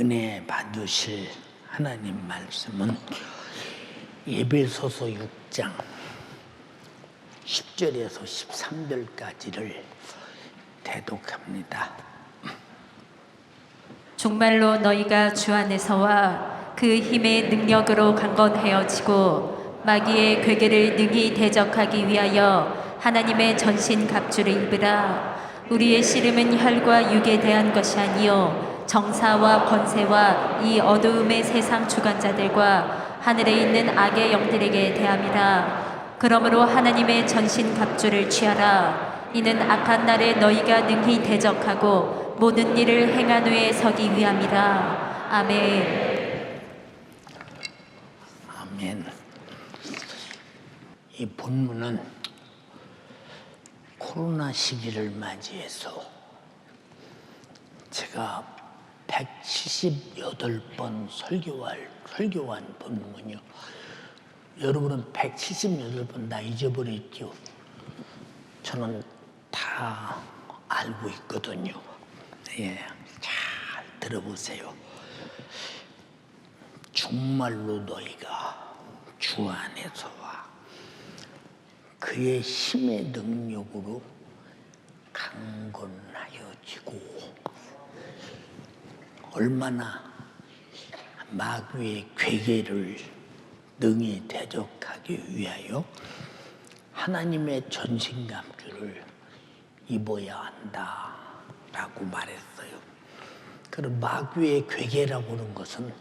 은혜 받으실 하나님 말씀은 에베소서 6장 10절에서 13절까지를 대독합니다. 정말로 너희가 주 안에서와 그 힘의 능력으로 강건하여지고 마귀의 괴계를 능히 대적하기 위하여 하나님의 전신 갑주를 입으라. 우리의 씨름은 혈과 육에 대한 것이 아니요 정사와 권세와 이 어두움의 세상 주관자들과 하늘에 있는 악의 영들에게 대함이라. 그러므로 하나님의 전신 갑주를 취하라. 이는 악한 날에 너희가 능히 대적하고 모든 일을 행한 후에 서기 위함이라. 아멘. 아멘. 이 본문은 코로나 시기를 맞이해서 제가 178번 설교한 본문이요. 여러분은 178번 다 잊어버렸죠? 저는 다 알고 있거든요. 예, 잘 들어보세요. 정말로 너희가 주 안에서와 그의 힘의 능력으로 강건하여지고 얼마나 마귀의 괴계를 능히 대적하기 위하여 하나님의 전신갑주를 입어야 한다라고 말했어요. 그럼 마귀의 괴계라고 하는 것은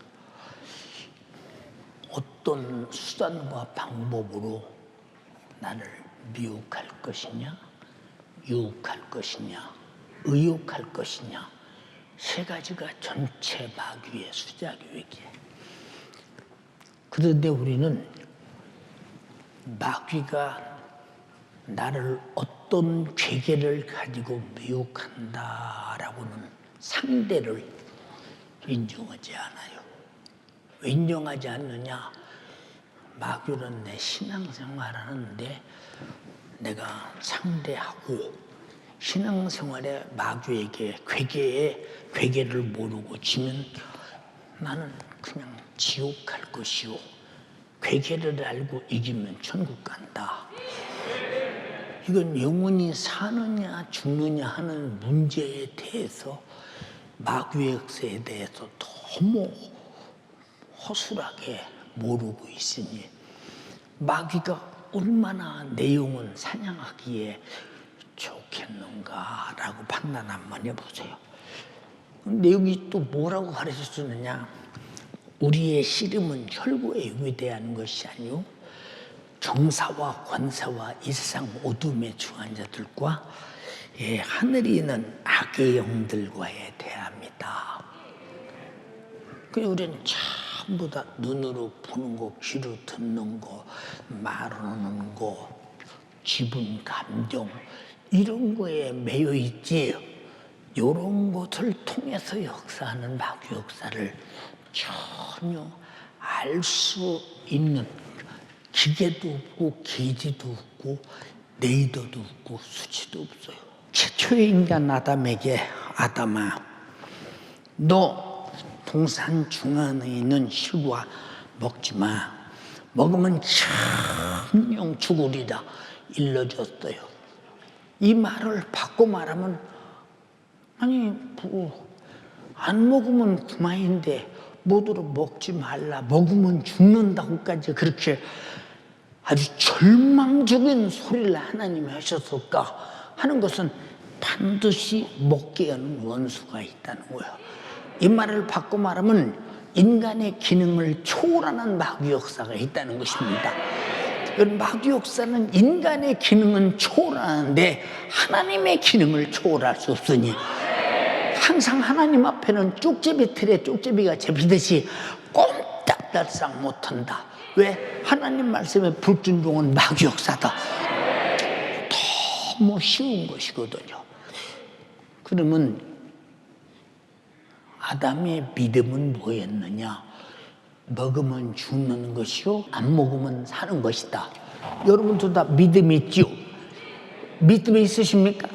어떤 수단과 방법으로 나를 미혹할 것이냐, 유혹할 것이냐, 의욕할 것이냐, 세 가지가 전체 마귀의 수작유익이에요. 그런데 우리는 마귀가 나를 어떤 괴계를 가지고 미혹한다라고는 상대를 인정하지 않아요. 왜 인정하지 않느냐? 마귀는 내 신앙생활하는데 내가 상대하고 신앙생활에 마귀에게 괴계를 모르고 지면 나는 그냥 지옥 갈 것이요. 괴계를 알고 이기면 천국 간다. 이건 영원히 사느냐 죽느냐 하는 문제에 대해서 마귀의 역사에 대해서 너무 허술하게 모르고 있으니 마귀가 얼마나 내 영혼 사냥하기에 좋겠는가라고 판단 한번 해보세요. 근데 여기 또 뭐라고 가르쳐 주느냐? 우리의 씨름은 혈과 육에 대한 것이 아니요 정사와 권세와 이 세상 어둠의 주관자들과 하늘에 있는 악의 영들과에 대합니다. 우리는 전부 다 눈으로 보는 거, 귀로 듣는 거, 말하는 거, 기분, 감정 이런 거에 매여 있지. 이런 것을 통해서 역사하는 마귀 역사를 전혀 알 수 있는 기계도 없고 계지도 없고 레이더도 없고 수치도 없어요. 최초의 인간 아담에게 아담아 너 동산 중앙에 있는 실과 먹지 마. 먹으면 천명 죽으리라 일러줬어요. 이 말을 바꿔 말하면 아니 안 먹으면 그만인데 모두로 먹지 말라. 먹으면 죽는다고까지 그렇게 아주 절망적인 소리를 하나님이 하셨을까 하는 것은 반드시 먹게 하는 원수가 있다는 거예요. 이 말을 바꿔 말하면 인간의 기능을 초월하는 마귀 역사가 있다는 것입니다. 마귀 역사는 인간의 기능은 초월하는데 하나님의 기능을 초월할 수 없으니 항상 하나님 앞에는 쪽제비 틀에 쪽제비가 잡히듯이 꼼짝달싹 못한다. 왜? 하나님 말씀에 불순종은 마귀 역사다. 너무 쉬운 것이거든요. 그러면 아담의 믿음은 뭐였느냐? 먹으면 죽는 것이요, 안 먹으면 사는 것이다. 여러분도 다 믿음 있죠? 믿음이 있으십니까?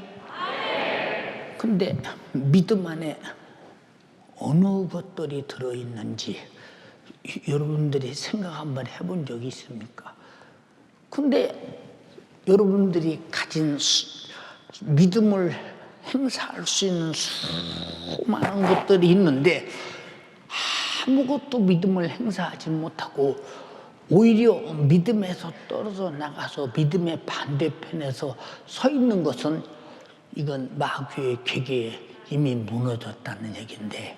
근데 믿음 안에 어느 것들이 들어있는지 여러분들이 생각 한번 해본 적이 있습니까? 근데 여러분들이 가진 믿음을 행사할 수 있는 수많은 것들이 있는데 아무것도 믿음을 행사하지 못하고 오히려 믿음에서 떨어져 나가서 믿음의 반대편에서 서 있는 것은 이건 마귀의 괴계에 이미 무너졌다는 얘기인데,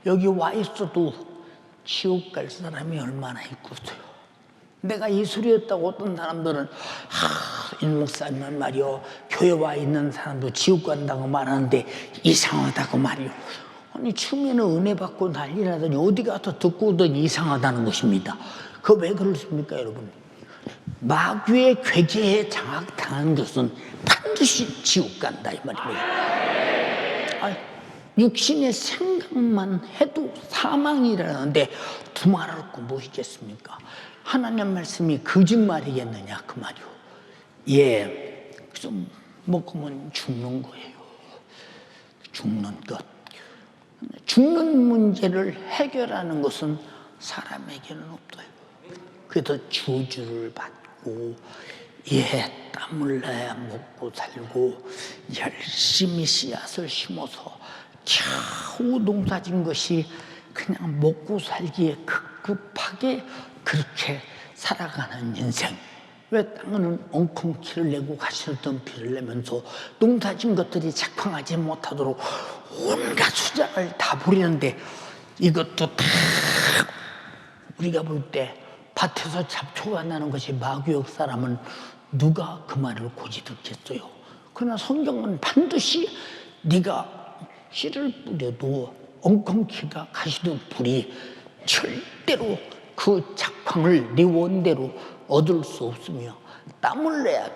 여기 와 있어도 지옥 갈 사람이 얼마나 있겠어요. 내가 예술이었다고 어떤 사람들은 임 목사님은 말이요, 교회 와 있는 사람도 지옥 간다고 말하는데 이상하다고 말이요. 아니 처음에는 은혜 받고 난리 나더니 어디 가서 듣고 오더니 이상하다는 것입니다. 그거 왜 그렇습니까 여러분? 마귀의 괴계에 장악당한 것은 반드시 지옥 간다 이 말입니다. 육신의 생각만 해도 사망이라는데 두말할 거 뭐 있겠습니까? 하나님 말씀이 거짓말이겠느냐 그 말이요. 예, 좀 먹으면 죽는 거예요. 죽는 것. 죽는 문제를 해결하는 것은 사람에게는 없어요. 그래서 저주를 받고 땀을 내야 먹고 살고 열심히 씨앗을 심어서 겨우 농사진 것이 그냥 먹고 살기에 급급하게 그렇게 살아가는 인생. 왜 땅은 엉겅퀴를 내고 가시던 피를 내면서 농사진 것들이 작황하지 못하도록 온갖 수작을 다 부리는데, 이것도 다 우리가 볼 때 밭에서 잡초가 나는 것이 마귀역 사람은 누가 그 말을 고지 듣겠어요. 그러나 성경은 반드시 네가 씨를 뿌려도 엉겅퀴가 가시던 불이 절대로 그 작황을 네 원대로 얻을 수 없으며 땀을 내야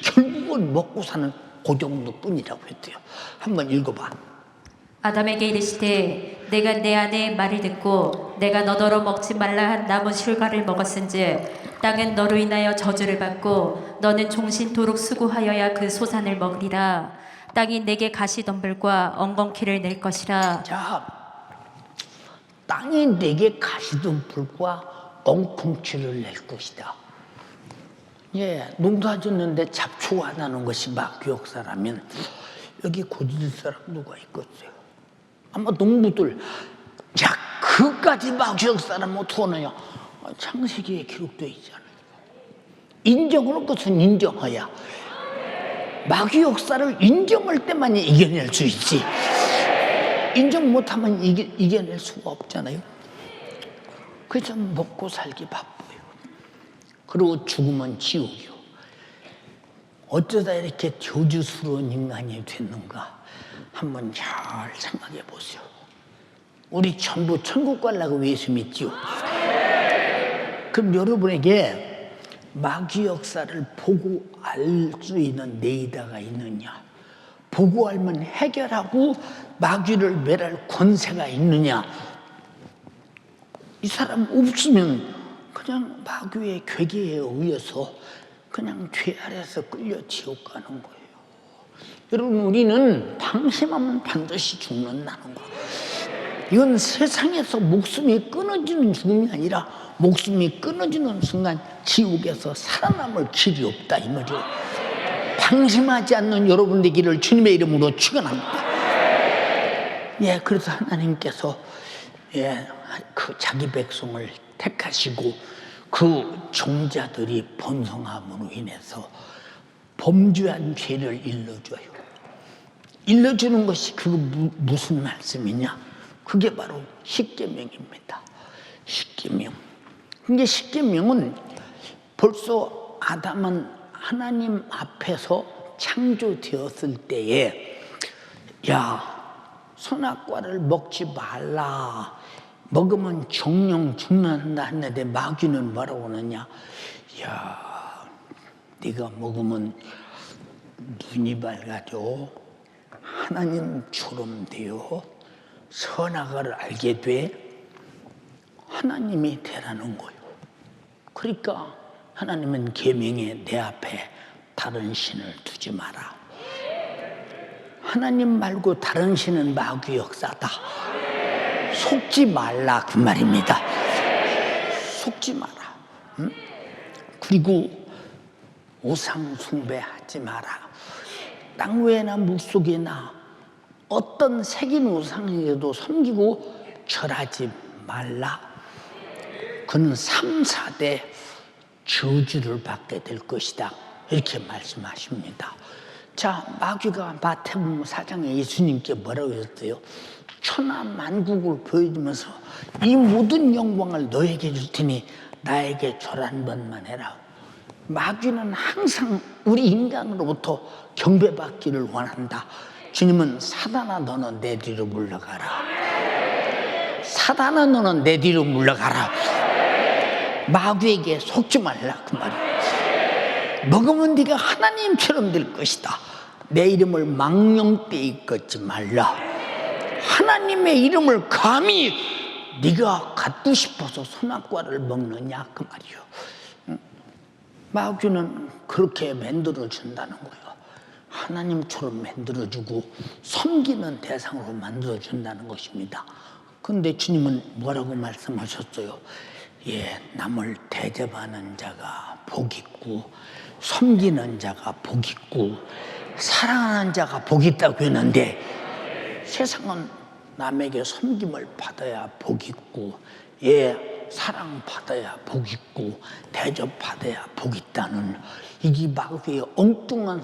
결국은 먹고 사는 그 정도뿐이라고 했대요. 한번 읽어봐. 아담에게 이르시되 내가 내 아내의 말을 듣고 내가 너더러 먹지 말라 한 나무 실과를 먹었은즉 땅은 너로 인하여 저주를 받고 너는 종신토록 수고하여야 그 소산을 먹으리라. 땅이 내게 가시덤불과 엉겅퀴를 낼 것이라. 자, 땅이 내게 가시덤불과 엉겅퀴를 낼 것이다. 예, 농사 짓는데 잡초가 나는 것이 마귀역 사람이면 여기 고질 사람 누가 있겠어요? 아마 농부들, 야, 그까지 마귀역 사람 어떻게 하느냐? 창세기에 기록되어 있잖아요. 인정할 것은 인정해야. 마귀 역사를 인정할 때만 이겨낼 수 있지. 인정 못하면 이겨낼 수가 없잖아요. 그래서 먹고 살기 바빠요. 그리고 죽으면 지옥이요. 어쩌다 이렇게 저주스러운 인간이 됐는가 한번 잘 생각해 보세요. 우리 전부 천국 가려고 예수 믿지요. 그럼 여러분에게 마귀 역사를 보고 알 수 있는 레이더가 있느냐? 보고 알면 해결하고 마귀를 멸할 권세가 있느냐? 이 사람 없으면 그냥 마귀의 괴계에 의해서 그냥 죄 아래서 끌려 지옥 가는 거예요. 여러분, 우리는 방심하면 반드시 죽는다는 거. 이건 세상에서 목숨이 끊어지는 죽음이 아니라 목숨이 끊어지는 순간 지옥에서 살아남을 길이 없다 이 말이에요. 방심하지 않는 여러분의 길을 주님의 이름으로 축원합니다. 예, 그래서 하나님께서 그 자기 백성을 택하시고 그 종자들이 번성함으로 인해서 범죄한 죄를 일러줘요. 일러주는 것이 그 무슨 말씀이냐? 그게 바로 십계명입니다. 십계명. 근데 십계명은 벌써 아담은 하나님 앞에서 창조되었을 때에 선악과를 먹지 말라. 먹으면 정령 죽는다 했는데 마귀는 뭐라고 하느냐? 네가 먹으면 눈이 밝아져 하나님처럼 되어 선악을 알게 돼 하나님이 되라는 거예요. 그러니까 하나님은 계명에 내 앞에 다른 신을 두지 마라. 하나님 말고 다른 신은 마귀 역사다. 속지 말라 그 말입니다. 속지 마라. 응? 그리고 우상 숭배하지 마라. 땅 위에나 물속에나 어떤 색인 우상에도 섬기고 절하지 말라. 그는 3, 4대 저주를 받게 될 것이다. 이렇게 말씀하십니다. 자, 마귀가 마태복음 4장에 예수님께 뭐라고 했어요? 천하 만국을 보여주면서 이 모든 영광을 너에게 줄 테니 나에게 절 한 번만 해라. 마귀는 항상 우리 인간으로부터 경배받기를 원한다. 주님은 사단아 너는 내 뒤로 물러가라. 사단아 너는 내 뒤로 물러가라. 마귀에게 속지 말라 그 말이야. 먹으면 네가 하나님처럼 될 것이다. 내 이름을 망령되이 걷지 말라. 하나님의 이름을 감히 네가 갖고 싶어서 선악과를 먹느냐 그 말이요. 마귀는 그렇게 만들어 준다는 거예요. 하나님처럼 만들어 주고 섬기는 대상으로 만들어 준다는 것입니다. 그런데 주님은 뭐라고 말씀하셨어요? 예, 남을 대접하는 자가 복 있고 섬기는 자가 복 있고 사랑하는 자가 복 있다고 했는데 세상은 남에게 섬김을 받아야 복 있고 예, 사랑받아야 복 있고 대접받아야 복 있다는 이게 마귀의 엉뚱한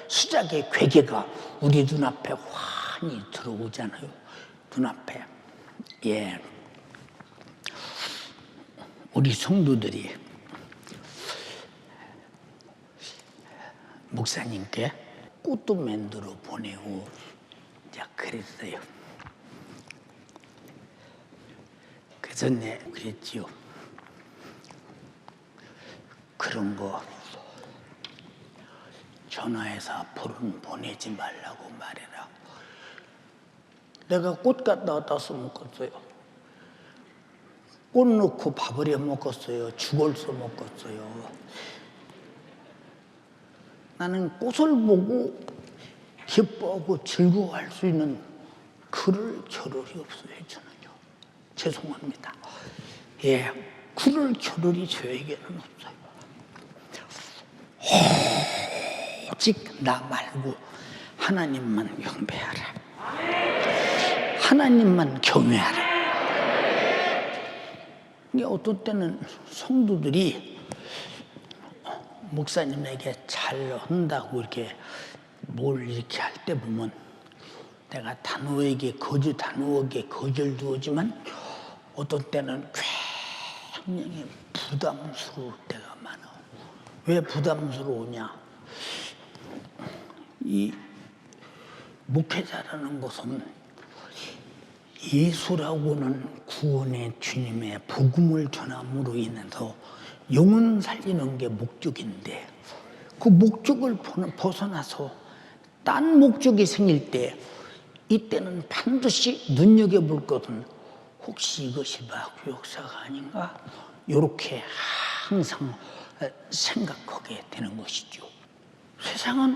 수작의 괴계가 우리 눈앞에 환히 들어오잖아요. 눈앞에. 예. 우리 성도들이 목사님께 꽃도 만들어 보내고 이제 그랬어요. 그래서 내 그랬지요. 그런 거 전화해서 앞으로는 보내지 말라고 말해라. 내가 꽃 갖다 따서 먹었어요. 꽃 넣고 밥을 해 먹었어요. 죽을 써 먹었어요. 나는 꽃을 보고 기뻐하고 즐거워할 수 있는 그럴 겨를이 없어요. 저는요. 죄송합니다. 예, 그럴 겨를이 저에게는 없어요. 오직 나 말고 하나님만 경배하라. 하나님만 경외하라. 이게 어떤 때는 성도들이 목사님에게 잘한다고 이렇게 뭘 이렇게 할 때 보면 내가 단호하게 거절두었지만 어떤 때는 굉장히 부담스러울 때가 많아. 왜 부담스러우냐? 이 목회자라는 것은 예수라고는 구원의 주님의 복음을 전함으로 인해서 영혼 살리는 게 목적인데 그 목적을 벗어나서 딴 목적이 생길 때 이때는 반드시 눈여겨볼 것은 혹시 이것이 마귀 역사가 아닌가? 이렇게 항상 생각하게 되는 것이죠. 세상은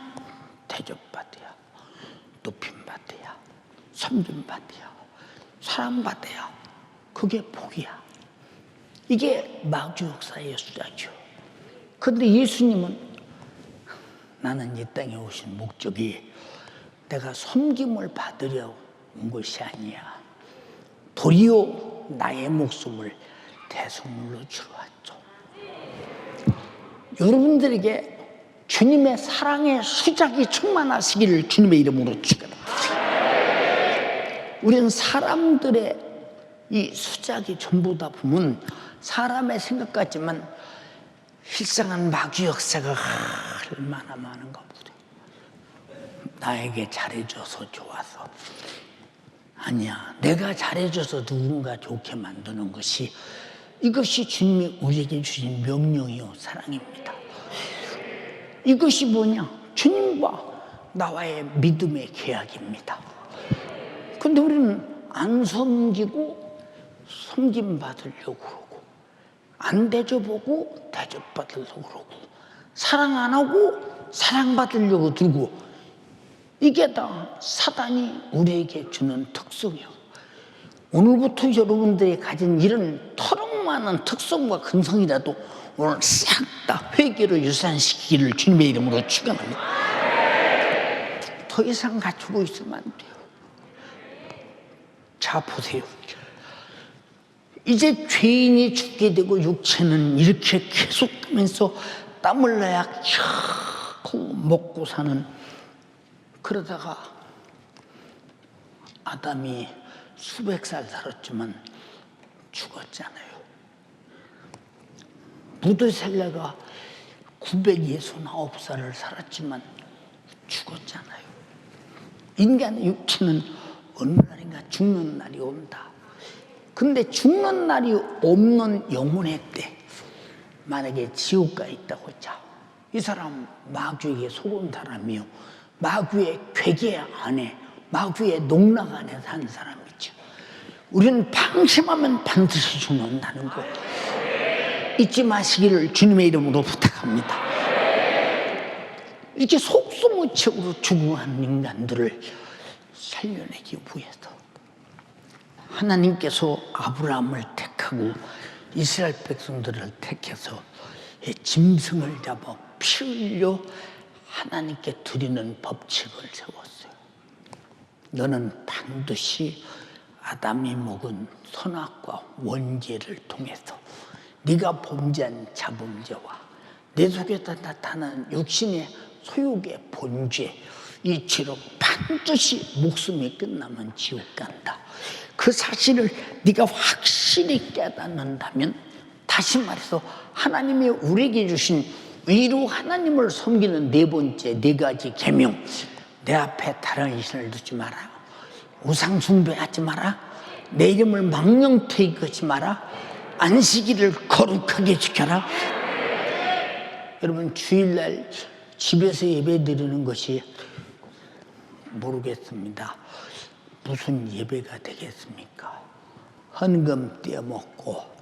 대접받아야, 높임받아야, 섬김받아야, 사랑받아야 그게 복이야. 이게 마귀 역사의 수작이죠. 그런데 예수님은 나는 이 땅에 오신 목적이 내가 섬김을 받으려 온 것이 아니야. 도리어 나의 목숨을 대속물로 주러 왔죠. 여러분들에게 주님의 사랑의 수작이 충만하시기를 주님의 이름으로 축원합니다. 우리는 사람들의 이 수작이 전부 다 보면 사람의 생각 같지만 실상은 마귀 역사가 얼마나 많은가 보세요. 나에게 잘해줘서 좋아서 아니야. 내가 잘해줘서 누군가 좋게 만드는 것이 이것이 주님이 우리에게 주신 명령이요 사랑입니다. 이것이 뭐냐? 주님과 나와의 믿음의 계약입니다. 근데 우리는 안 섬기고 섬김받으려고 그러고 안 대접하고 대접받으려고 그러고 사랑 안 하고 사랑받으려고 들고 이게 다 사단이 우리에게 주는 특성이에요. 오늘부터 여러분들이 가진 이런 터럭 많은 특성과 근성이라도 오늘 싹 다 회개로 유산시키기를 주님의 이름으로 축원합니다. 더 이상 갖추고 있으면 안 돼요. 자, 보세요. 이제 죄인이 죽게 되고 육체는 이렇게 계속하면서 땀 흘려야 겨우 먹고 사는, 그러다가 아담이 수백 살 살았지만 죽었잖아요. 무드셀라가 969살을 살았지만 죽었잖아요. 인간의 육체는 어느 날인가 죽는 날이 온다. 근데 죽는 날이 없는 영혼의 때, 만약에 지옥가 있다고 하자, 이 사람 마귀에게 속은 사람이요, 마귀의 괴계 안에, 마귀의 농락 안에 산 사람이죠. 우리는 방심하면 반드시 죽는다는 거 잊지 마시기를 주님의 이름으로 부탁합니다. 이렇게 속수무책으로 죽어가는 인간들을 살려내기 위해서 하나님께서 아브라함을 택하고 이스라엘 백성들을 택해서 짐승을 잡아 피 흘려 하나님께 드리는 법칙을 세웠어요. 너는 반드시 아담이 먹은 선악과 원죄를 통해서 네가 범죄한 자범죄와 내 속에다 나타난 육신의 소욕의 본죄, 이 죄로 반드시 목숨이 끝나면 지옥 간다. 그 사실을 네가 확실히 깨닫는다면, 다시 말해서 하나님이 우리에게 주신 의로 하나님을 섬기는 네 번째 네 가지 계명, 내 앞에 다른 신을 두지 마라, 우상 숭배하지 마라, 내 이름을 망령되이 걷지 마라, 안식일을 거룩하게 지켜라. 여러분, 주일날 집에서 예배 드리는 것이 모르겠습니다. 무슨 예배가 되겠습니까? 헌금 떼어먹고,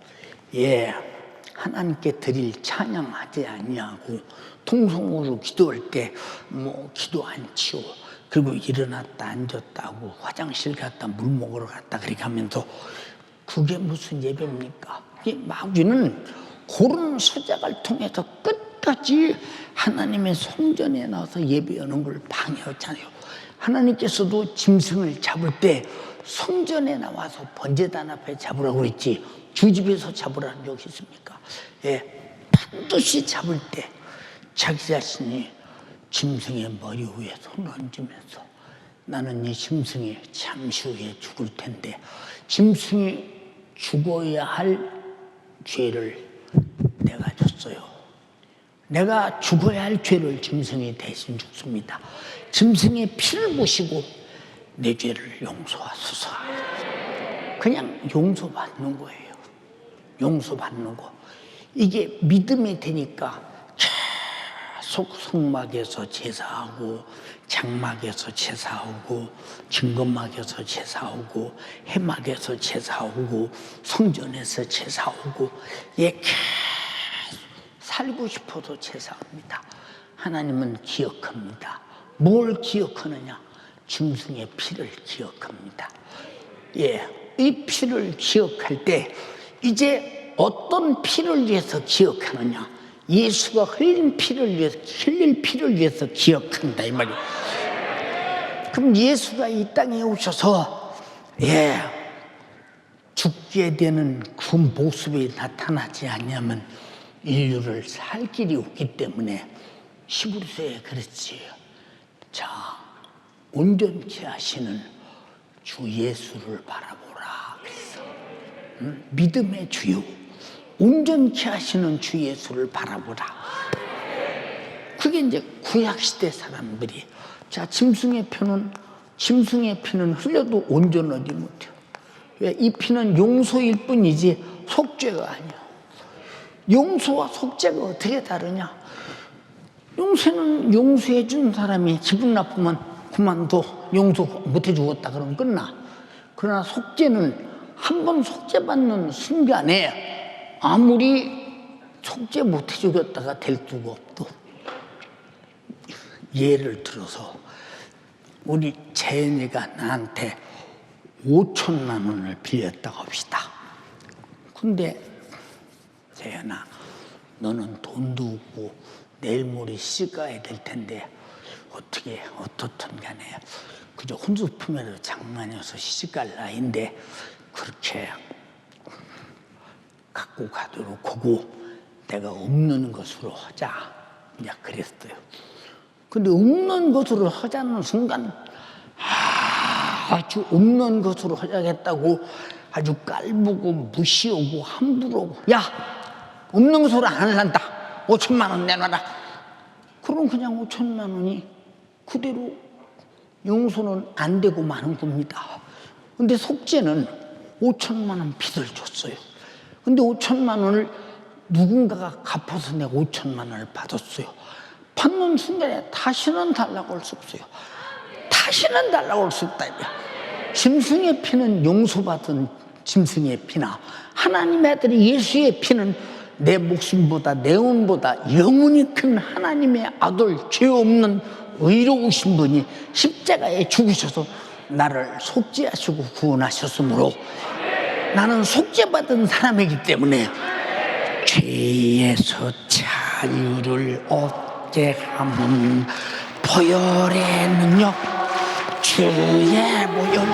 하나님께 드릴 찬양하지 아니하고 통성으로 기도할 때 기도 안 치고, 그리고 일어났다 앉았다 하고 화장실 갔다 물 먹으러 갔다 그렇게 하면서, 그게 무슨 예배입니까? 마귀는 그런 수작을 통해서 끝까지 하나님의 성전에 나와서 예배하는 걸 방해하잖아요. 하나님께서도 짐승을 잡을 때 성전에 나와서 번제단 앞에 잡으라고 그랬지, 주집에서 잡으라는 적이 있습니까? 반드시 잡을 때 자기 자신이 짐승의 머리 위에 손을 얹으면서, 나는 이 짐승이 잠시 후에 죽을 텐데, 짐승이 죽어야 할 죄를 내가 줬어요. 내가 죽어야 할 죄를 짐승이 대신 죽습니다. 짐승의 피를 부시고 내 죄를 용서하소서. 그냥 용서받는 거예요. 용서받는 거. 이게 믿음이 되니까 계속 성막에서 제사하고, 장막에서 제사하고, 증거막에서 제사하고, 해막에서 제사하고, 성전에서 제사하고, 계속 살고 싶어도 제사합니다. 하나님은 기억합니다. 뭘 기억하느냐? 짐승의 피를 기억합니다. 이 피를 기억할 때 이제 어떤 피를 위해서 기억하느냐? 예수가 흘릴 피를 위해서 기억한다, 이 말이에요. 그럼 예수가 이 땅에 오셔서 죽게 되는 그 모습이 나타나지 않냐면 인류를 살 길이 없기 때문에 히브리서에 그랬지. 자, 온전케 하시는 주 예수를 바라보라 그랬어. 믿음의 주요, 온전케 하시는 주 예수를 바라보라. 그게 이제 구약시대 사람들이, 자, 짐승의 피는 흘려도 온전하지 못해요. 왜? 이 피는 용서일 뿐이지 속죄가 아니야. 용서와 속죄가 어떻게 다르냐? 용서는 용서해 준 사람이 기분 나쁘면 그만둬, 용서 못해 주었다 그러면 끝나. 그러나 속죄는 한 번 속죄받는 순간에 아무리 속죄 못해 주겠다가 될 수가 없어. 예를 들어서 우리 재현이가 나한테 5천만 원을 빌렸다고 합시다. 근데 재현아, 너는 돈도 없고 내일 모레 시집 가야 될 텐데 어떻든 간에 그저 혼수품이라도 장만해서 시집 갈 나이인데 그렇게 갖고 가도록 하고 내가 없는 것으로 하자, 이제 그랬어요. 근데 없는 것으로 하자는 순간 아주 없는 것으로 하자겠다고 아주 깔보고 무시하고 함부로 야, 없는 것으로 안 할란다, 5천만 원 내놔라. 그럼 그냥 5천만 원이 그대로 용서는 안 되고 마는 겁니다. 근데 속죄는 5천만 원 빚을 줬어요. 근데 5천만 원을 누군가가 갚아서 내가 5천만 원을 받았어요. 받는 순간에 다시는 달라고 할 수 없어요. 다시는 달라고 할 수 없다. 짐승의 피는 용서받은 짐승의 피나 하나님의 아들이 예수의 피는 내 목숨보다 내 운보다 영원히 큰 하나님의 아들, 죄 없는 의로우신 분이 십자가에 죽으셔서 나를 속죄하시고 구원하셨으므로 나는 속죄받은 사람이기 때문에 죄에서 자유를 얻게 함은 보혈의 능력, 주의 보혈,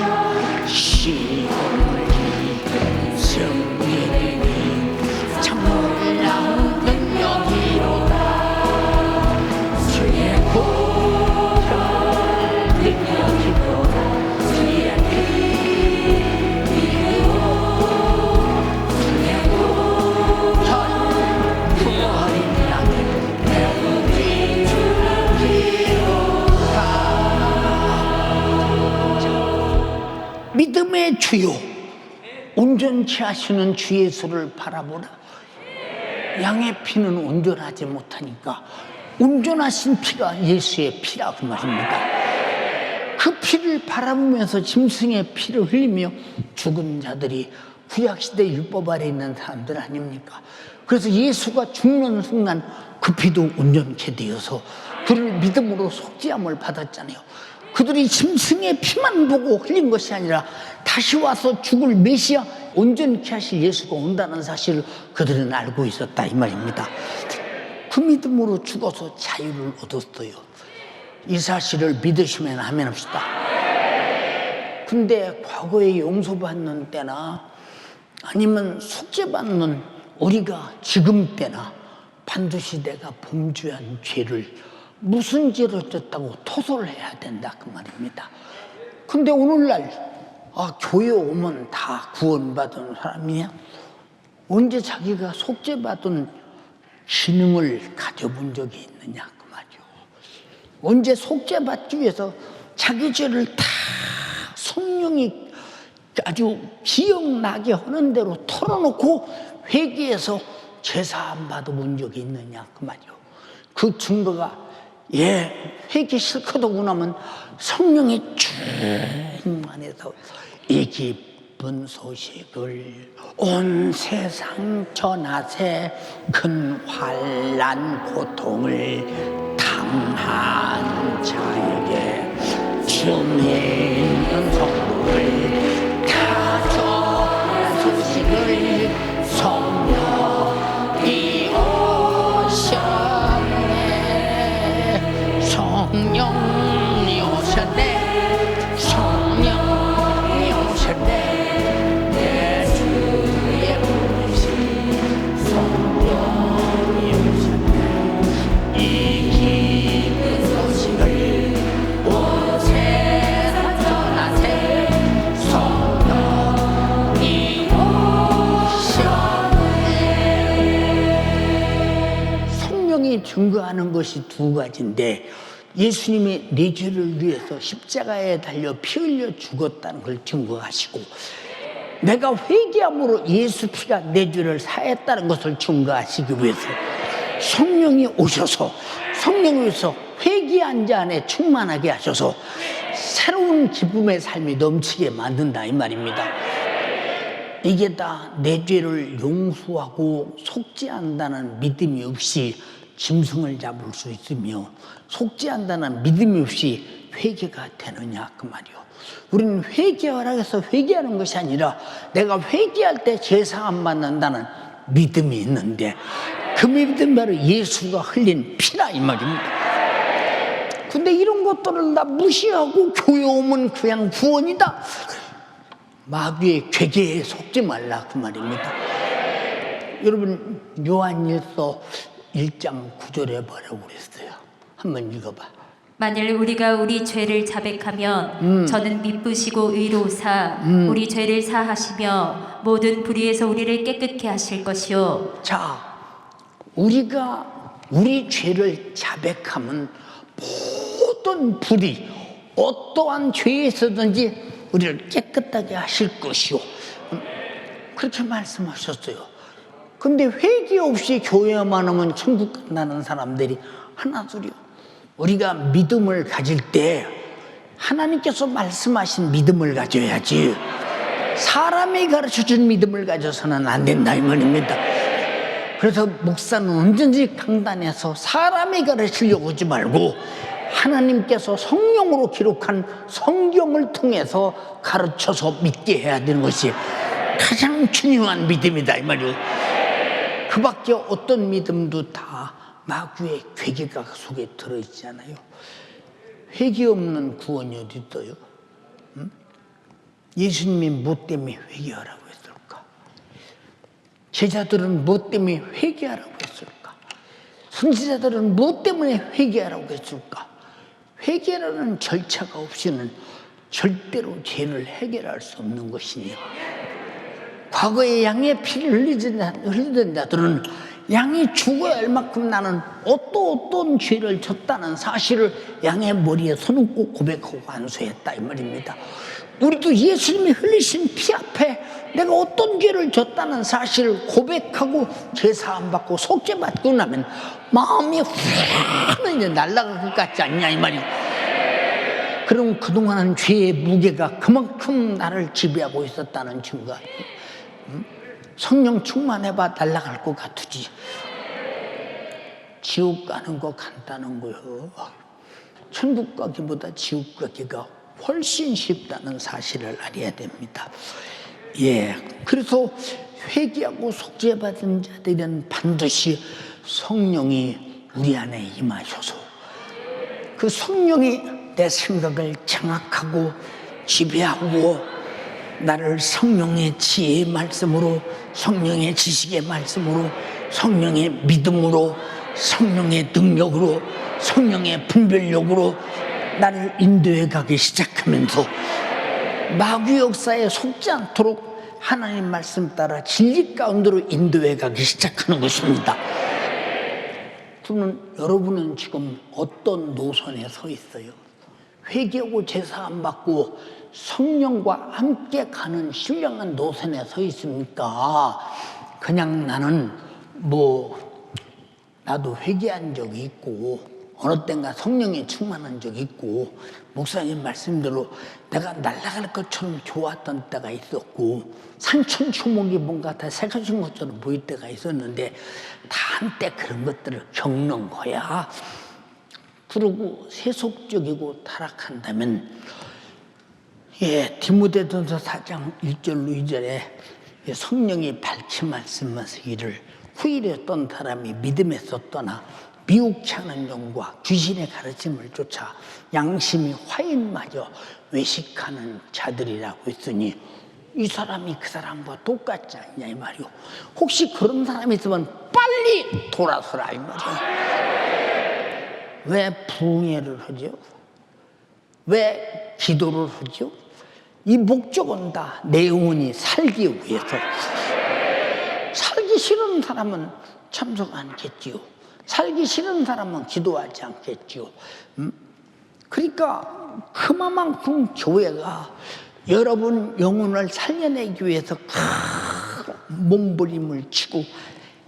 시험을 이긴 승리니 참 놀라운 능력이로다. 주의 보혈 능력이로다. 주의 피로 주의 보혈 구원이 나를 내우리 주기로다. 믿음의 주요, 온전치 하시는 주 예수를 바라보라. 양의 피는 온전하지 못하니까 온전하신 피가 예수의 피라고 말입니다. 그 피를 바라보면서 짐승의 피를 흘리며 죽은 자들이 구약시대 율법 아래 있는 사람들 아닙니까? 그래서 예수가 죽는 순간 그 피도 온전케 되어서 그를 믿음으로 속죄함을 받았잖아요. 그들이 짐승의 피만 보고 흘린 것이 아니라 다시 와서 죽을 메시아, 온전케 하실 예수가 온다는 사실을 그들은 알고 있었다, 이 말입니다. 그 믿음으로 죽어서 자유를 얻었어요. 이 사실을 믿으시면 아멘 합시다. 근데 과거에 용서받는 때나 아니면 속죄받는 우리가 지금 때나 반드시 내가 범죄한 죄를 무슨 죄를 졌다고 토설을 해야 된다, 그 말입니다. 근데 오늘날 교회 오면 다 구원받은 사람이냐? 언제 자기가 속죄받은 기능을 가져본 적이 있느냐, 그 말이요. 언제 속죄받기 위해서 자기 죄를 다 성령이 아주 기억나게 하는 대로 털어놓고 회개해서 제사함 받아본 적이 있느냐, 그 말이요. 그 증거가 회개 실컷 하고 나면 성령이 충만해서 이 기쁜 소식을 온 세상 전하세, 큰 환난 고통을 당한 자에게 주님 성도를 가져온 소식을 성령이 오셨네. 성령이 오셨네. 성령이 오셨네. 내 주의 부르심 성령이 오셨네. 이 기쁜 소식을 온 세상 전하세. 성령이 오셨네. 성령이 증거하는 것이 두 가지인데 예수님이 내 죄를 위해서 십자가에 달려 피 흘려 죽었다는 걸 증거하시고 내가 회개함으로 예수 피가 내 죄를 사했다는 것을 증거하시기 위해서 성령이 오셔서 성령에서 회개한 자 안에 충만하게 하셔서 새로운 기쁨의 삶이 넘치게 만든다, 이 말입니다. 이게 다 내 죄를 용서하고 속죄한다는 믿음이 없이 짐승을 잡을 수 있으며 속죄한다는 믿음이 없이 회개가 되느냐 그 말이요. 우리는 회개하라 해서 회개하는 것이 아니라 내가 회개할 때 죄사함 받는다는 믿음이 있는데 그 믿음 바로 예수가 흘린 피라 이 말입니다. 근데 이런 것들을 다 무시하고 교회 오면 그냥 구원이다. 마귀의 괴계에 속지 말라 그 말입니다. 여러분 요한일서 1장 9절에 뭐라고 그랬어요? 한번 읽어봐. 만일 우리가 우리 죄를 자백하면 저는 미쁘시고 의로우사 우리 죄를 사하시며 모든 불의에서 우리를 깨끗게 하실 것이요. 자, 우리가 우리 죄를 자백하면 모든 불의 어떠한 죄에서든지 우리를 깨끗하게 하실 것이요. 그렇게 말씀하셨어요. 근데 회개 없이 교회만 오면 천국 간다는 사람들이 하나둘이요. 우리가 믿음을 가질 때 하나님께서 말씀하신 믿음을 가져야지 사람이 가르쳐준 믿음을 가져서는 안 된다 이 말입니다. 그래서 목사는 언제든지 강단에서 사람이 가르치려고 하지 말고 하나님께서 성령으로 기록한 성경을 통해서 가르쳐서 믿게 해야 되는 것이 가장 중요한 믿음이다 이 말이에요. 그 밖에 어떤 믿음도 다 마귀의 괴계가 속에 들어있잖아요. 회개 없는 구원이 어디 있어요? 응? 예수님이 뭐 때문에 회개하라고 했을까? 제자들은 뭐 때문에 회개하라고 했을까? 선지자들은 뭐 때문에 회개하라고 했을까? 회개라는 절차가 없이는 절대로 죄를 해결할 수 없는 것이니 과거에 양의 피를 흘리던 자들은 양이 죽어야 할 만큼 나는 어떤 죄를 졌다는 사실을 양의 머리에 손을 꼭 고백하고 안수했다 이 말입니다. 우리도 예수님이 흘리신 피 앞에 내가 어떤 죄를 졌다는 사실을 고백하고 죄사함 받고 속죄 받고 나면 마음이 확 이제 날아갈 것 같지 않냐 이 말이에요. 그럼 그동안은 죄의 무게가 그만큼 나를 지배하고 있었다는 증거예요. 성령 충만해봐 날아갈 것 같으지. 지옥 가는 거 간다는 거요. 천국 가기보다 지옥 가기가 훨씬 쉽다는 사실을 알아야 됩니다. 예, 그래서 회개하고 속죄받은 자들은 반드시 성령이 우리 안에 임하셔서 그 성령이 내 생각을 장악하고 지배하고 나를 성령의 지혜의 말씀으로 성령의 지식의 말씀으로 성령의 믿음으로 성령의 능력으로 성령의 분별력으로 나를 인도해 가기 시작하면서 마귀 역사에 속지 않도록 하나님 말씀 따라 진리 가운데로 인도해 가기 시작하는 것입니다. 그러면 여러분은 지금 어떤 노선에 서 있어요? 회개하고 제사함 받고 성령과 함께 가는 신령한 노선에 서 있습니까? 그냥 나는 나도 회개한 적이 있고 어느 땐가 성령에 충만한 적이 있고 목사님 말씀대로 내가 날아갈 것처럼 좋았던 때가 있었고 산천초목이 뭔가 다 새겨진 것처럼 보일 때가 있었는데 다 한때 그런 것들을 겪는 거야. 그러고 세속적이고 타락한다면 디모데전서 4장 1절로 2절에 성령이 밝히 말씀하시기를 후일에 어떤 사람이 믿음에서 떠나 미혹치 않은 영과 귀신의 가르침을 쫓아 양심이 화인마저 외식하는 자들이라고 했으니 이 사람이 그 사람과 똑같지 않냐 이 말이요. 혹시 그런 사람이 있으면 빨리 돌아서라 이 말이요. 왜 부흥회를 하죠? 왜 기도를 하죠? 이 목적은 다 내 영혼이 살기 위해서. 살기 싫은 사람은 참석 않겠지요. 살기 싫은 사람은 기도하지 않겠지요. 그러니까 그만큼 교회가 여러분 영혼을 살려내기 위해서 몸부림을 치고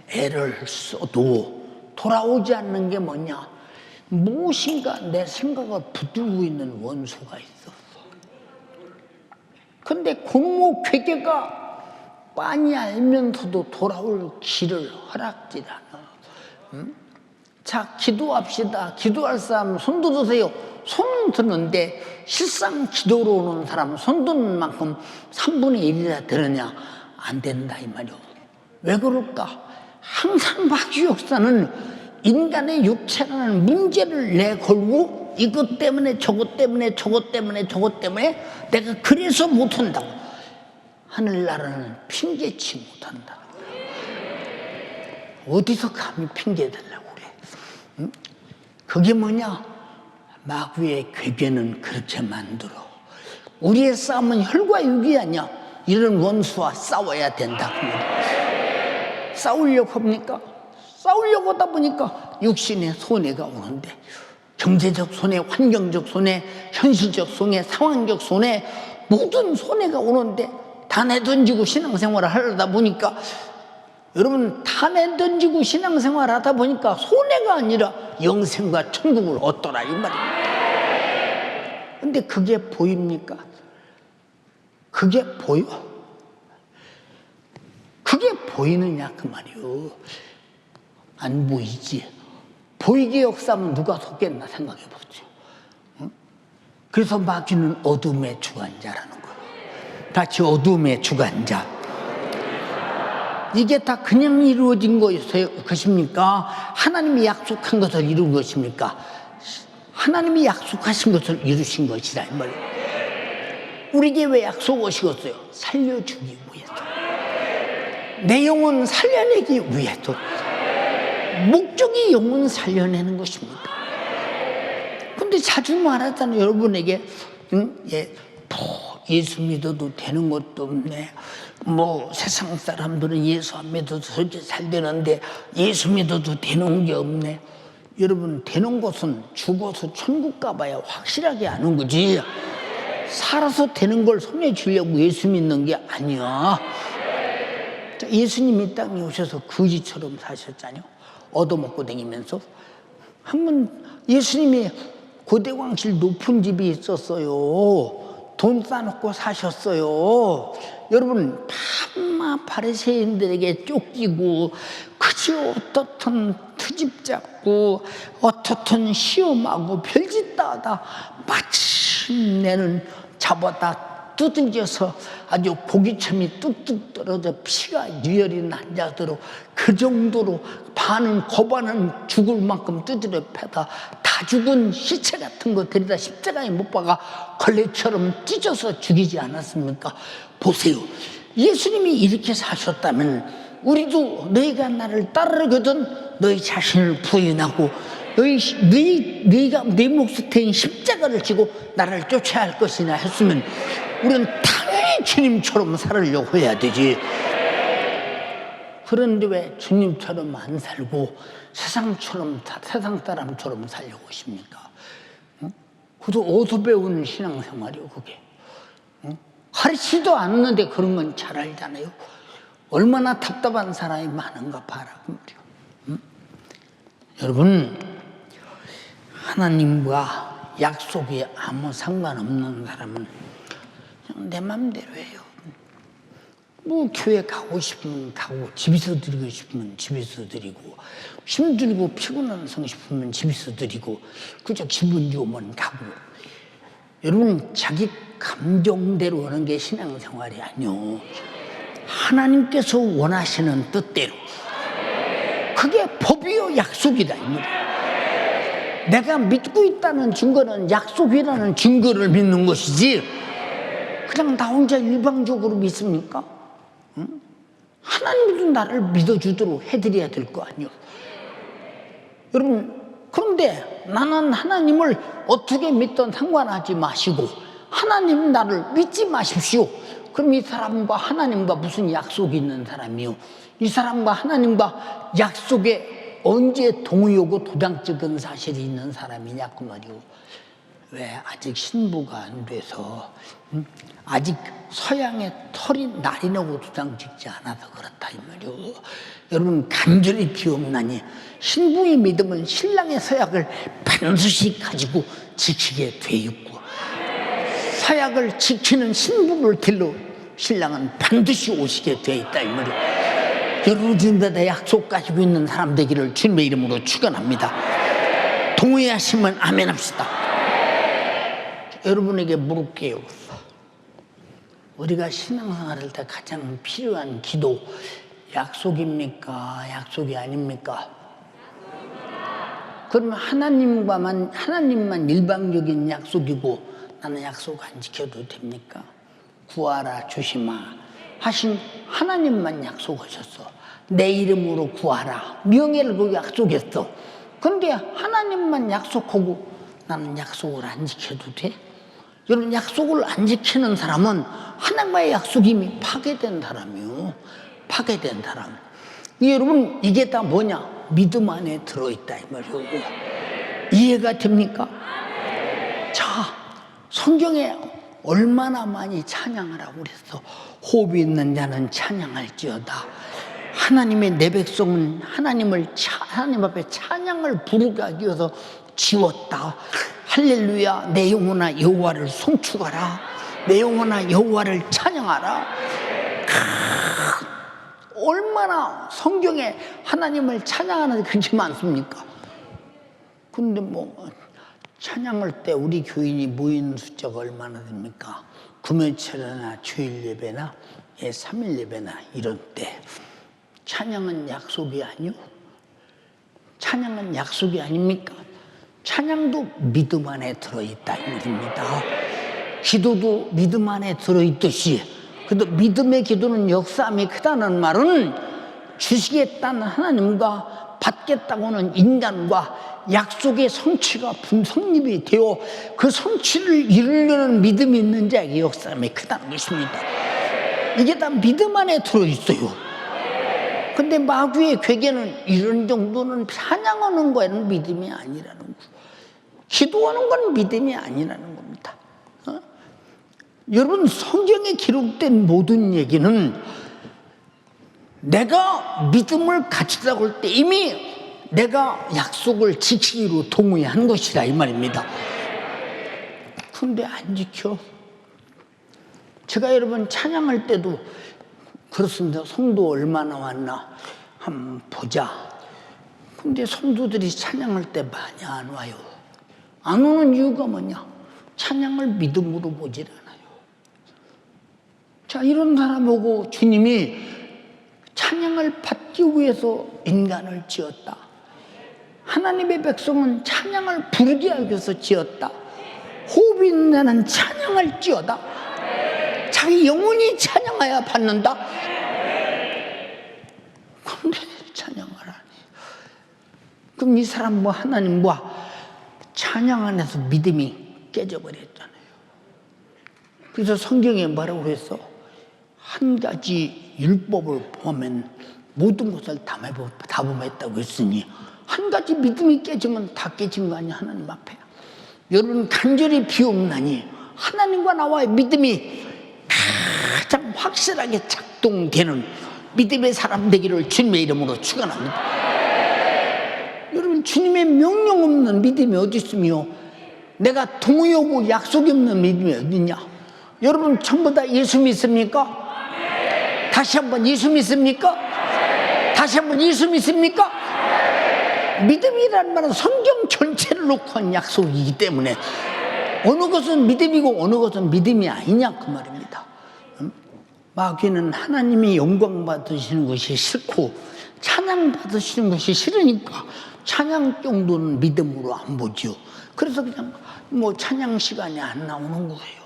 애를 써도 돌아오지 않는 게 뭐냐? 무엇인가 내 생각을 붙들고 있는 원수가 있어. 근데 그놈의 괴계가 많이 알면서도 돌아올 길을 허락질 않아. 자, 기도합시다. 기도할 사람 손 들으세요. 손 드는데 실상 기도로 오는 사람은 손 드는 만큼 3분의 1이나 되느냐? 안 된다 이 말이요. 왜 그럴까? 항상 마귀 역사는 인간의 육체라는 문제를 내걸고 이것 때문에 저것 때문에 저것 때문에 저것 때문에 내가 그래서 못한다고. 하늘나라는 핑계치 못한다. 어디서 감히 핑계대려고 그래? 응? 그게 뭐냐? 마귀의 괴계는 그렇게 만들어. 우리의 싸움은 혈과 육이 아니야. 이런 원수와 싸워야 된다. 싸우려고 합니까? 싸우려고 하다 보니까 육신의 손해가 오는데, 경제적 손해, 환경적 손해, 현실적 손해, 상황적 손해, 모든 손해가 오는데 단에 던지고 신앙생활을 하려다 보니까, 여러분, 탄에 던지고 신앙생활 하다 보니까 손해가 아니라 영생과 천국을 얻더라 이 말입니다. 근데 그게 보입니까? 그게 보여? 그게 보이느냐 그 말이요. 안 보이지. 보이게 역사하면 누가 속겠나 생각해 보죠. 응? 그래서 마귀는 어둠의 주관자라는 거예요. 다시 어둠의 주관자. 이게 다 그냥 이루어진 것입니까? 하나님이 약속한 것을 이룬 것입니까? 하나님이 약속하신 것을 이루신 것이다 이 말이에요. 우리에게 왜 약속하시겠어요? 살려주기 위해서. 내 영혼 살려내기 위해서. 목적이 영혼 살려내는 것입니다. 근데 자주 말하잖아요. 여러분에게 예수 믿어도 되는 것도 없네. 뭐 세상 사람들은 예수 안 믿어도 저렇게 잘 되는데 예수 믿어도 되는 게 없네. 여러분, 되는 것은 죽어서 천국 가봐야 확실하게 아는 거지. 살아서 되는 걸 손에 쥐려고 예수 믿는 게 아니야. 예수님이 땅에 오셔서 거지처럼 사셨잖아요. 얻어먹고 다니면서. 한번 예수님이 고대왕실 높은 집이 있었어요. 돈 싸놓고 사셨어요. 여러분, 밤마 바리새인들에게 쫓기고 그저 어떻든 트집 잡고 어떻든 시험하고 별짓 다 하다 마침내는 잡아다 두들겨서 아주 고기참이 뚝뚝 떨어져 피가 유혈이 난 자대로 그 정도로 반은 거반은 죽을 만큼 두드려 패다 다 죽은 시체 같은 거 데려다 십자가에 못 박아 걸레처럼 찢어서 죽이지 않았습니까? 보세요. 예수님이 이렇게 사셨다면 우리도 너희가 나를 따르거든 너희 자신을 부인하고 너희가 내 몫을 태인 십자가를 지고 나를 쫓아야 할 것이냐 했으면 우리는 당연히 주님처럼 살으려고 해야 되지. 그런데 왜 주님처럼 안 살고 세상 사람처럼 살려고 하십니까? 응? 그래서 어디서 배우는 신앙생활이요 그게? 응? 가르치지도 않았는데 그런 건 잘 알잖아요. 얼마나 답답한 사람이 많은가 봐라 그 말이요. 응? 여러분, 하나님과 약속이 아무 상관없는 사람은 그냥 내 맘대로 해요. 뭐 교회 가고 싶으면 가고 집에서 드리고 싶으면 집에서 드리고 힘들고 피곤한 싶으면 집에서 드리고 그저 기분 좋으면 가고. 여러분, 자기 감정대로 하는 게 신앙생활이 아니요. 하나님께서 원하시는 뜻대로. 그게 법이요 약속이다 입니다. 내가 믿고 있다는 증거는 약속이라는 증거를 믿는 것이지 그냥 나 혼자 일방적으로 믿습니까? 응? 하나님도 나를 믿어주도록 해드려야 될 거 아니요. 여러분, 그런데 나는 하나님을 어떻게 믿든 상관하지 마시고 하나님 나를 믿지 마십시오. 그럼 이 사람과 하나님과 무슨 약속이 있는 사람이요? 이 사람과 하나님과 약속에 언제 동의하고 도장 찍은 사실이 있는 사람이냐 그 말이요. 왜 아직 신부가 안 돼서 아직 서양의 털이 날이 나고 도장 찍지 않아서 그렇다 이 말이요. 여러분, 간절히 비옵나니 신부의 믿음은 신랑의 서약을 반드시 가지고 지키게 돼 있고 서약을 지키는 신부를 길러 신랑은 반드시 오시게 돼 있다 이 말이요. 여러분 집마다 약속 가지고 있는 사람 되기를 주님의 이름으로 축원합니다. 동의하시면 아멘 합시다. 여러분에게 물을게요. 우리가 신앙생활할 때 가장 필요한 기도, 약속입니까? 약속이 아닙니까? 그러면 하나님만 일방적인 약속이고 나는 약속 안 지켜도 됩니까? 구하라 주시마 하신 하나님만 약속하셨어. 내 이름으로 구하라, 명예를 그 약속했어. 그런데 하나님만 약속하고 나는 약속을 안 지켜도 돼? 여러분, 약속을 안 지키는 사람은 하나님과의 약속이 이미 파괴된 사람이요. 파괴된 사람. 여러분, 이게 다 뭐냐? 믿음 안에 들어있다 이 말이고. 이해가 됩니까? 자, 성경에 얼마나 많이 찬양하라고 그랬어. 호흡이 있는 자는 찬양할지어다. 하나님의 내 백성은 하나님 앞에 찬양을 부르게 하기 위해서 지었다. 할렐루야, 내 영혼아 여호와를 송축하라. 내 영혼아 여호와를 찬양하라. 얼마나 성경에 하나님을 찬양하는 게 그렇게 많습니까? 근데 찬양할 때 우리 교인이 모이는 숫자가 얼마나 됩니까? 금요일이나 주일 예배나 3일 예배나 이런 때 찬양은 약속이 아니요? 찬양은 약속이 아닙니까? 찬양도 믿음 안에 들어있다 이 말입니다. 기도도 믿음 안에 들어있듯이, 그래도 믿음의 기도는 역사함이 크다는 말은 주시겠다는 하나님과 받겠다고 하는 인간과 약속의 성취가 성립이 되어 그 성취를 이루려는 믿음이 있는 자에게 역사함이 크다는 것입니다. 이게 다 믿음 안에 들어있어요. 근데 마귀의 괴계는 이런 정도는 찬양하는 거에는 믿음이 아니라는 거, 기도하는 건 믿음이 아니라는 겁니다. 여러분, 성경에 기록된 모든 얘기는 내가 믿음을 가지라고 할 때 이미 내가 약속을 지키기로 동의한 것이다 이 말입니다. 근데 안 지켜. 제가 여러분 찬양할 때도 그렇습니다. 성도 얼마나 왔나 한번 보자. 근데 성도들이 찬양할 때 많이 안 와요. 안 오는 이유가 뭐냐? 찬양을 믿음으로 보질 않아요. 자, 이런 사람 보고 주님이 찬양을 받기 위해서 인간을 지었다. 하나님의 백성은 찬양을 부르게 하기 위해서 지었다. 호흡이 있는 자는 찬양을 지어다. 자기 영혼이 찬양해야 받는다. 그런데 찬양을 안 해요. 그럼 이 사람 하나님과 찬양 안에서 믿음이 깨져버렸잖아요. 그래서 성경에 뭐라고 그랬어? 한 가지 율법을 보면 모든 것을 다 범했다고 했으니 한 가지 믿음이 깨지면 다 깨진 거 아니야, 하나님 앞에. 여러분, 간절히 비옵나니 하나님과 나와의 믿음이 가장 확실하게 작동되는 믿음의 사람 되기를 주님의 이름으로 축원합니다. 여러분, 주님의 명령 없는 믿음이 어디 있으며 내가 동의하고 약속이 없는 믿음이 어디 있냐? 여러분, 전부 다 예수 믿습니까? 다시 한번 예수 믿습니까? 다시 한번 예수 믿습니까? 믿음이라는 말은 성경 전체를 놓고 한 약속이기 때문에 어느 것은 믿음이고 어느 것은 믿음이 아니냐 그 말입니다. 마귀는 하나님이 영광 받으시는 것이 싫고 찬양 받으시는 것이 싫으니까 찬양 정도는 믿음으로 안 보죠. 그래서 그냥 찬양 시간이 안 나오는 거예요.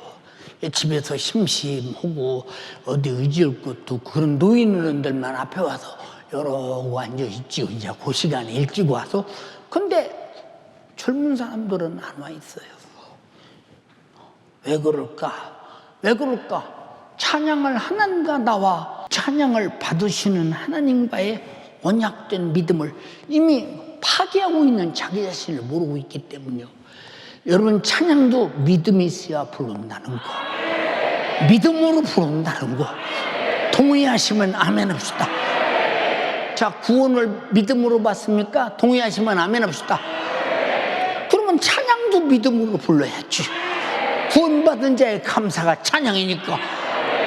집에서 심심하고 어디 의지할 것도 그런 노인어른들만 앞에 와서 여러고 앉아있죠. 이제 그 시간에 일찍 와서. 근데 젊은 사람들은 안 와 있어요. 왜 그럴까? 왜 그럴까? 찬양을 하나님과 나와 찬양을 받으시는 하나님과의 언약된 믿음을 이미 파괴하고 있는 자기 자신을 모르고 있기 때문이요. 여러분, 찬양도 믿음이 있어야 부른다는 거, 믿음으로 부른다는 거. 동의하시면 아멘 합시다. 자, 구원을 믿음으로 받습니까? 동의하시면 아멘 합시다. 그러면 찬양도 믿음으로 불러야지. 구원받은 자의 감사가 찬양이니까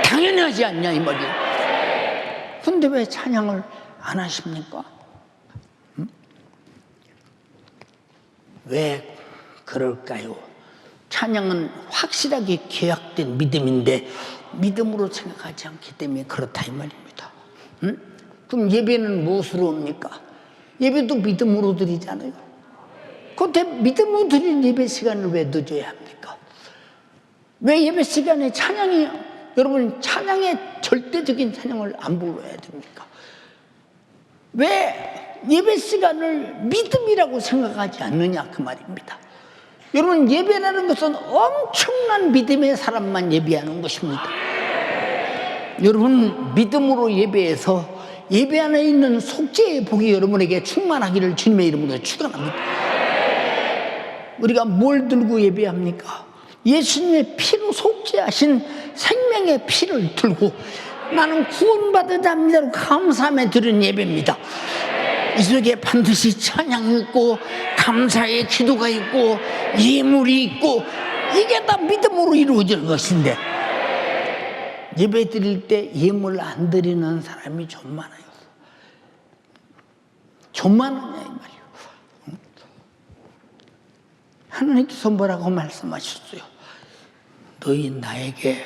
당연히 하지 않냐 이 말이에요. 근데 왜 찬양을 안 하십니까? 왜 그럴까요? 찬양은 확실하게 계약된 믿음인데 믿음으로 생각하지 않기 때문에 그렇다 이 말입니다. 그럼 예배는 무엇으로 옵니까? 예배도 믿음으로 드리잖아요. 그런데 믿음으로 드리는 예배 시간을 왜 늦어야 합니까? 왜 예배 시간에 찬양이, 여러분 찬양의 절대적인 찬양을 안 불러야 됩니까? 왜 예배 시간을 믿음이라고 생각하지 않느냐 그 말입니다. 여러분 예배라는 것은 엄청난 믿음의 사람만 예배하는 것입니다. 여러분 믿음으로 예배해서 예배 안에 있는 속죄의 복이 여러분에게 충만하기를 주님의 이름으로 축원합니다. 우리가 뭘 들고 예배합니까? 예수님의 피로 속죄하신 생명의 피를 들고 나는 구원받은 자입니다로 감사함에 드린 예배입니다. 이 속에 반드시 찬양이 있고 감사의 기도가 있고 예물이 있고 이게 다 믿음으로 이루어지는 것인데 예배 드릴 때 예물 안 드리는 사람이 좀 많아요. 좀 많으냐 이 말이에요. 하나님께서 뭐라고 말씀하셨어요? 너희 나에게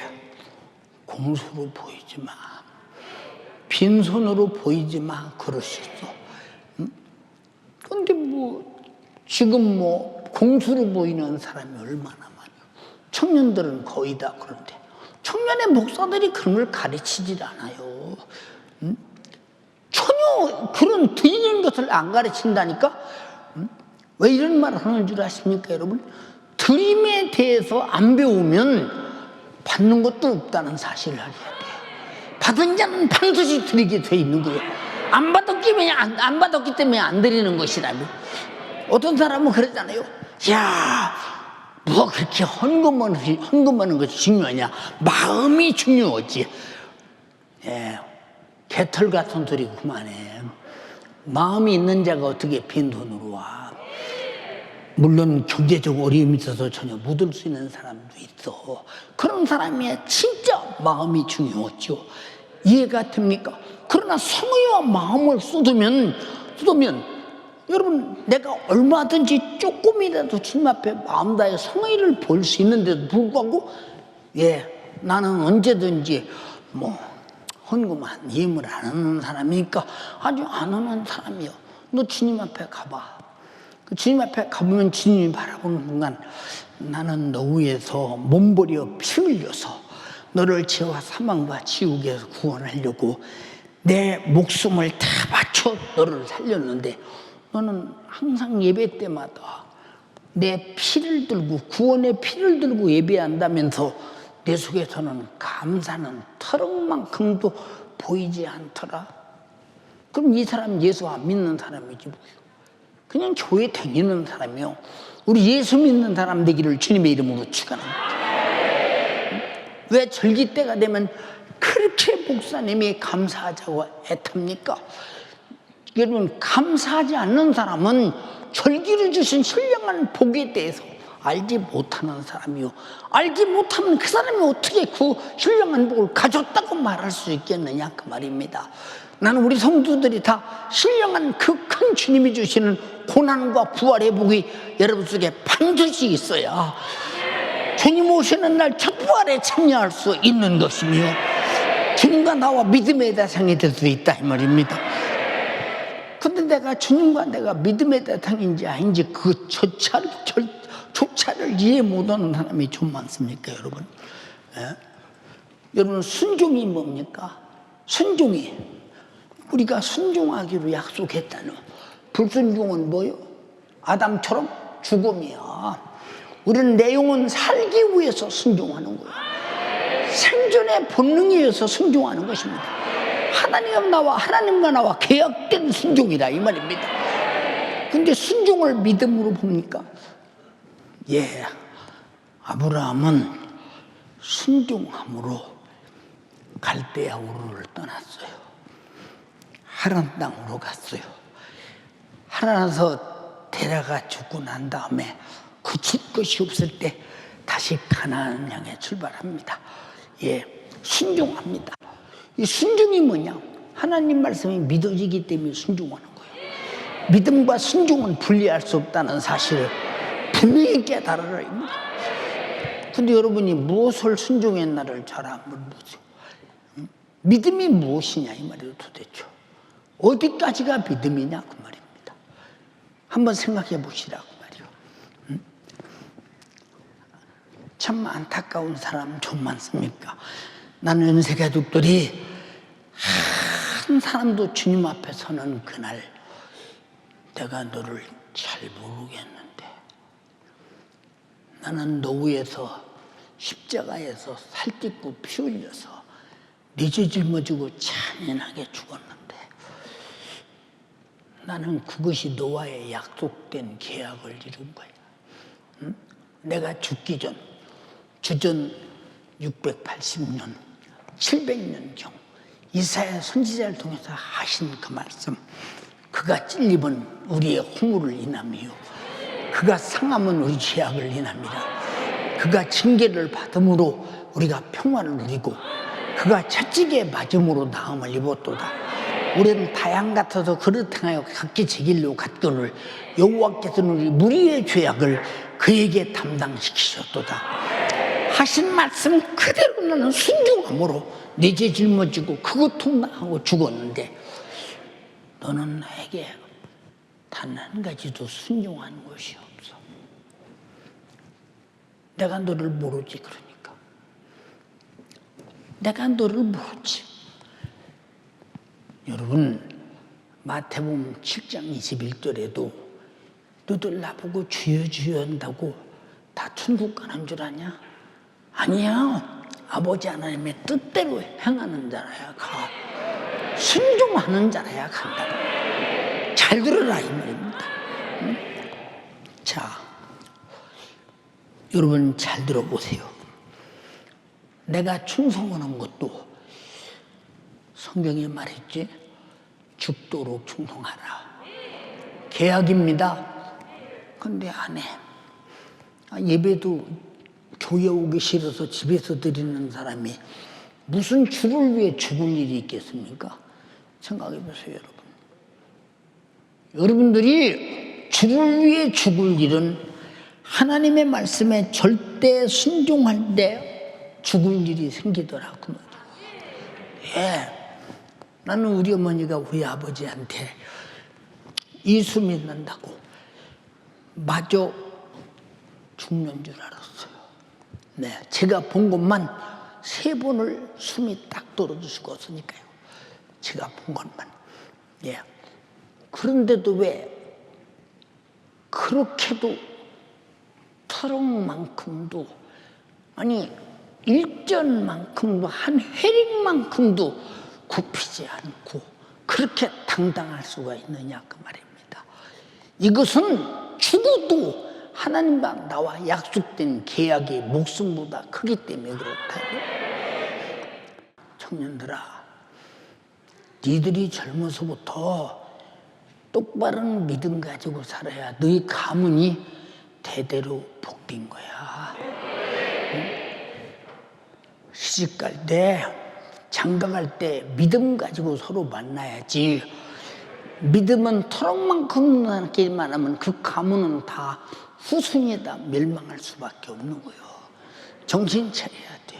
공수로 보이지 마, 빈손으로 보이지 마 그러셨어. 그런데 지금 공수로 보이는 사람이 얼마나 많아요. 청년들은 거의 다 그런데 청년의 목사들이 그런 걸 가르치질 않아요. 전혀 그런 드리는 것을 안 가르친다니까. 왜 이런 말을 하는 줄 아십니까 여러분? 드림에 대해서 안 배우면 받는 것도 없다는 사실을 알아야 돼요. 받은 자는 반드시 드리게 돼 있는 거예요. 안 받았기 때문에 안 드리는 것이라며. 어떤 사람은 그러잖아요. 야, 그렇게 헌금하는 것이 중요하냐? 마음이 중요하지. 예, 개털 같은 소리 그만해. 마음이 있는 자가 어떻게 빈손으로 와? 물론 경제적 어려움이 있어서 전혀 못 올 수 있는 사람도 있어. 그런 사람이 진짜 마음이 중요하죠. 이해가 됩니까? 그러나 성의와 마음을 쏟으면 여러분 내가 얼마든지 조금이라도 주님 앞에 마음 다해 성의를 볼 수 있는데도 불구하고 나는 언제든지 헌금한 예물 안 하는 사람이니까 아주 안 하는 사람이요. 너 주님 앞에 가봐. 주님 앞에 가보면 주님이 바라보는 순간 나는 너 위해서 몸버려 피 흘려서 너를 죄와 사망과 지옥에서 구원하려고 내 목숨을 다 바쳐 너를 살렸는데 너는 항상 예배 때마다 내 피를 들고 구원의 피를 들고 예배한다면서 내 속에서는 감사는 터럭만큼도 보이지 않더라. 그럼 이 사람 예수 안 믿는 사람이지 뭐예요. 그냥 교회 다니는 사람이요. 우리 예수 믿는 사람 되기를 주님의 이름으로 축원합니다. 왜 절기 때가 되면 그렇게 목사님이 감사하자고 애탑니까? 여러분 감사하지 않는 사람은 절기를 주신 신령한 복에 대해서 알지 못하는 사람이요. 알지 못하면 그 사람이 어떻게 그 신령한 복을 가졌다고 말할 수 있겠느냐 그 말입니다. 나는 우리 성도들이 다 신령한 그 큰 주님이 주시는 고난과 부활의 복이 여러분 속에 반드시 있어야 주님 오시는 날 첫 부활에 참여할 수 있는 것이며 주님과 나와 믿음의 대상이 될 수 있다 이 말입니다. 근데 내가 주님과 내가 믿음의 대상인지 아닌지 그 조차를 이해 못하는 사람이 좀 많습니까 여러분? 여러분 순종이 뭡니까? 순종이 우리가 순종하기로 약속했다는 불순종은 뭐요? 아담처럼 죽음이야. 우리는 내 영혼 살기 위해서 순종하는 거예요. 생존의 본능에 의해서 순종하는 것입니다. 하나님과 나와 계약된 순종이라 이 말입니다. 근데 순종을 믿음으로 봅니까? 아브라함은 순종함으로 갈대아 우르를 떠났어요. 하란 땅으로 갔어요. 하란에서 데려가 죽고 난 다음에 그칠 것이 없을 때 다시 가나안을 향해 출발합니다. 순종합니다. 이 순종이 뭐냐? 하나님 말씀이 믿어지기 때문에 순종하는 거예요. 믿음과 순종은 분리할 수 없다는 사실을 분명히 깨달아라. 근데 여러분이 무엇을 순종했나를 잘 안 물어보세요. 믿음이 무엇이냐 이 말이에요. 도대체 어디까지가 믿음이냐 그 말입니다. 한번 생각해 보시라고 말이에요. 참 안타까운 사람 좀 많습니까? 나는 연세 가족들이 한 사람도 주님 앞에 서는 그날 내가 너를 잘 모르겠는데 나는 노후에서 십자가에서 살띠고 피 흘려서 네 죄 짊어지고 잔인하게 죽었는데 나는 그것이 너와의 약속된 계약을 이룬 거야. 응? 내가 죽기 전 주전 680년 700년경 이사야 선지자를 통해서 하신 그 말씀, 그가 찔림은 우리의 허물을 인함이요 그가 상함은 우리 죄악을 인함이라. 그가 징계를 받음으로 우리가 평화를 누리고 그가 채찍에 맞음으로 나음을 입었도다. 우리는 다양 같아서 그릇 행하여 각기 제 길로 갔거늘 여호와께서는 우리 무리의 죄악을 그에게 담당시키셨도다. 하신 말씀 그대로 나는 순종함으로 내 죄 짊어지고 그 고통 당하고 죽었는데 너는 나에게 단 한 가지도 순종한 것이 없어. 내가 너를 모르지. 그러니까 내가 너를 모르지. 여러분 마태복음 7장 21절에도 너들 나보고 주여 주여 한다고 다 천국 가는 줄 아냐? 아니야. 아버지 하나님의 뜻대로 행하는 자라야 가. 순종하는 자라야 간다. 잘 들어라 이 말입니다. 자, 여러분 잘 들어보세요. 내가 충성하는 것도 성경에 말했지. 죽도록 충성하라. 계약입니다. 근데 안 해. 예배도 교회 오기 싫어서 집에서 드리는 사람이 무슨 주를 위해 죽을 일이 있겠습니까? 생각해 보세요, 여러분. 여러분들이 주를 위해 죽을 일은 하나님의 말씀에 절대 순종할 때 죽을 일이 생기더라고요. 예. 나는 우리 어머니가 우리 아버지한테 이수 믿는다고 마저 죽는 줄 알았어요. 네, 제가 본 것만 3번을 숨이 딱 떨어지시고 없으니까요. 제가 본 것만. 예. 그런데도 왜 그렇게도 터럭만큼도 아니 일전만큼도 한 회릭만큼도 굽히지 않고 그렇게 당당할 수가 있느냐 그 말입니다. 이것은 죽어도 하나님과 나와 약속된 계약이 목숨보다 크기 때문에 그렇다고요. 청년들아, 니들이 젊어서부터 똑바른 믿음 가지고 살아야 너희 가문이 대대로 복된 거야. 시집갈 때, 장가갈 때 믿음 가지고 서로 만나야지. 믿음은 터럭만큼 남기만 하면 그 가문은 다 후손에다 멸망할 수밖에 없는 거예요. 정신 차려야 돼.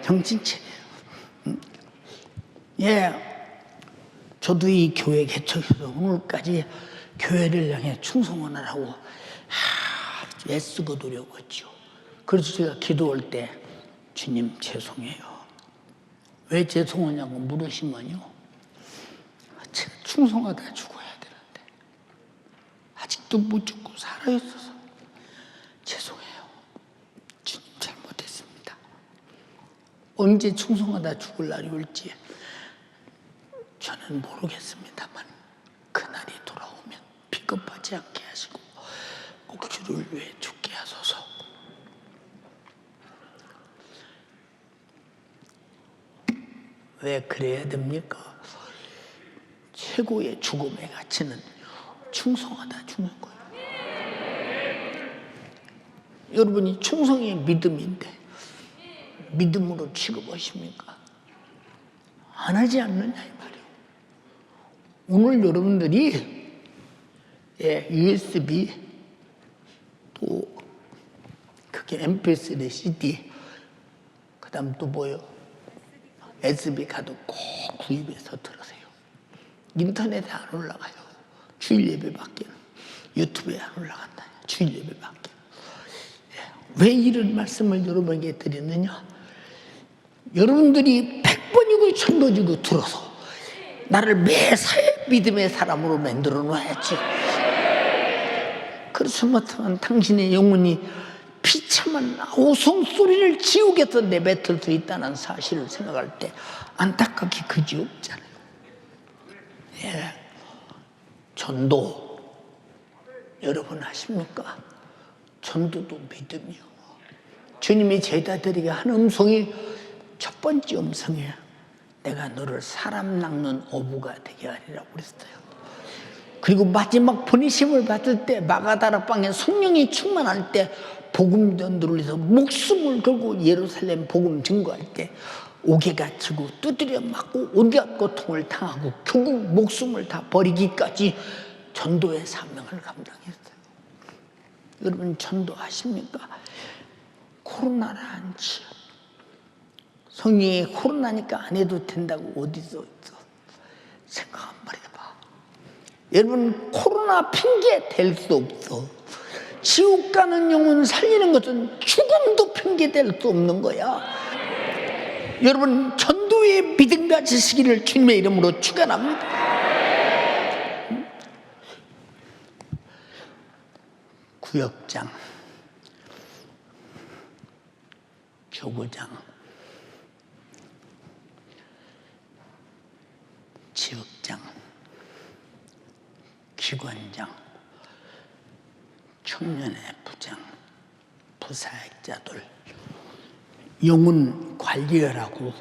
정신 차려요. 예, 저도 이 교회 개척해서 오늘까지 교회를 향해 충성을 하라고 애쓰고 노력했죠. 그래서 제가 기도할 때 주님 죄송해요. 왜 죄송하냐고 물으시면요. 제가 충성하다 죽어야 되는데 아직도 못 죽고 살아있어서 죄송해요. 주님 잘못했습니다. 언제 충성하다 죽을 날이 올지 저는 모르겠습니다만 그날이 돌아오면 비겁하지 않게 하시고 꼭 주를 위해 죽게 하소서. 왜 그래야 됩니까? 최고의 죽음의 가치는 충성하다 죽는 거예요. 여러분이 충성이 믿음인데 믿음으로 취급하십니까? 안 하지 않느냐 이 말이에요. 오늘 여러분들이 USB 또 그게 MP3 CD 그 다음 또 뭐요? SD 카드 꼭 구입해서 들으세요. 인터넷에 안 올라가요. 주일 예배밖에 유튜브에 안 올라간다. 주일 예배밖에. 왜 이런 말씀을 여러분에게 드리느냐? 여러분들이 100번이고 1000번이고 들어서 나를 매사에 믿음의 사람으로 만들어 놔야지. 그렇지 못하면 당신의 영혼이 비참한 오송소리를 지옥에서 내뱉을 수 있다는 사실을 생각할 때 안타깝게 그지없잖아요. 전도 여러분 하십니까? 전도도 믿음이요. 주님이 제자들에게 한 음성이 첫 번째 음성이에요. 내가 너를 사람 낚는 어부가 되게 하리라고 그랬어요. 그리고 마지막 보내심을 받을 때 마가다락방에 성령이 충만할 때 복음 전도를 해서 목숨을 걸고 예루살렘 복음 증거할 때 옥에 갇히고 두드려 맞고 온갖 고통을 당하고 결국 목숨을 다 버리기까지 전도의 사명을 감당했어요. 여러분 전도하십니까? 코로나란 지 성령이 코로나니까 안 해도 된다고 어디서 있어? 생각 한번 해봐. 여러분 코로나 핑계 될 수 없어. 지옥 가는 영혼 살리는 것은 죽음도 핑계 될 수 없는 거야. 여러분 전도의 믿음 가지시기를 주님의 이름으로 축원합니다. 구역장, 교구장, 지역장, 기관장, 청년의 부장, 부사역자들, 영혼 관리하라고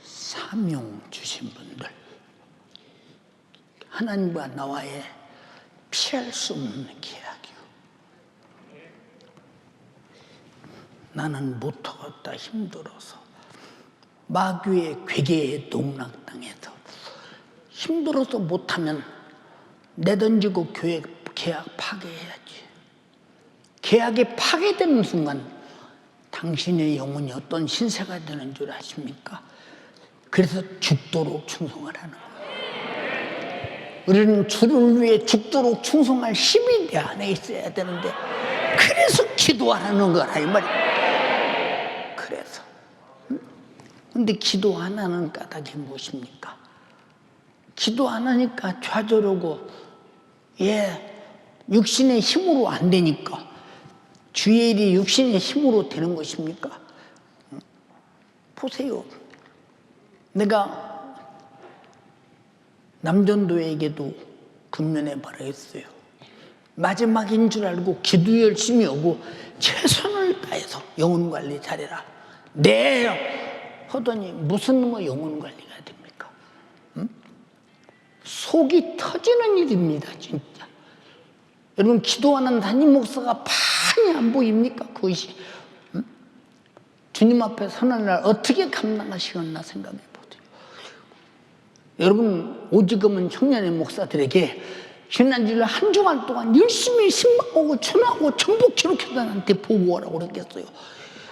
사명 주신 분들, 하나님과 나와의 피할 수 없는 계약이요. 나는 못하겠다 힘들어서 마귀의 괴계에 농락당해서 힘들어서 못하면 내던지고 계약 파괴해야지. 계약이 파괴되는 순간 당신의 영혼이 어떤 신세가 되는 줄 아십니까? 그래서 죽도록 충성하라는 거예요. 우리는 주를 위해 죽도록 충성할 힘이 내 안에 있어야 되는데 그래서 기도하라는 거라 이 말이에요. 그래서 근데 기도 안 하는 까닭이 무엇입니까? 기도 안 하니까 좌절하고 육신의 힘으로 안 되니까 주의 일이 육신의 힘으로 되는 것입니까? 보세요. 내가 남전도에게도 금년에 말했어요. 마지막인 줄 알고 기도 열심히 하고 최선을 다해서 영혼 관리 잘해라. 네 하더니 무슨 놈의 영혼 관리가 됩니까? 속이 터지는 일입니다. 진짜. 여러분 기도하는 담임 목사가 판이 안 보입니까? 그것이 주님 앞에 서는 날 어떻게 감당하시겠나 생각해 보세요. 여러분 오지금은 청년의 목사들에게 지난주에 한 주간 동안 열심히 신방하고 전하고 전복 기록회단한테 보고하라고 그랬겠어요.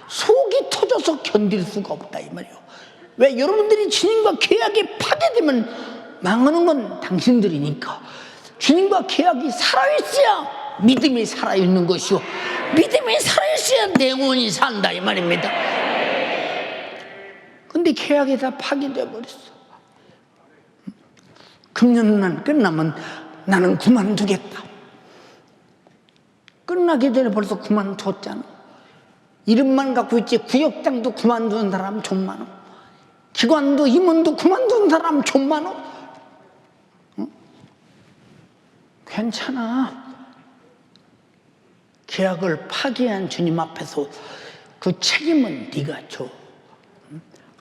속이 터져서 견딜 수가 없다 이 말이에요. 왜? 여러분들이 주님과 계약이 파괴되면 망하는 건 당신들이니까 주님과 계약이 살아있어야 믿음이 살아있는 것이요 믿음이 살아있어야 내 영혼이 산다 이 말입니다. 근데 계약이 다 파괴되어 버렸어. 금년만 끝나면 나는 그만두겠다. 끝나기 전에 벌써 그만뒀잖아. 이름만 갖고 있지 구역장도 그만둔 사람 좀 많아. 기관도 임원도 그만둔 사람 좀 많아. 괜찮아. 계약을 파기한 주님 앞에서 그 책임은 네가 져.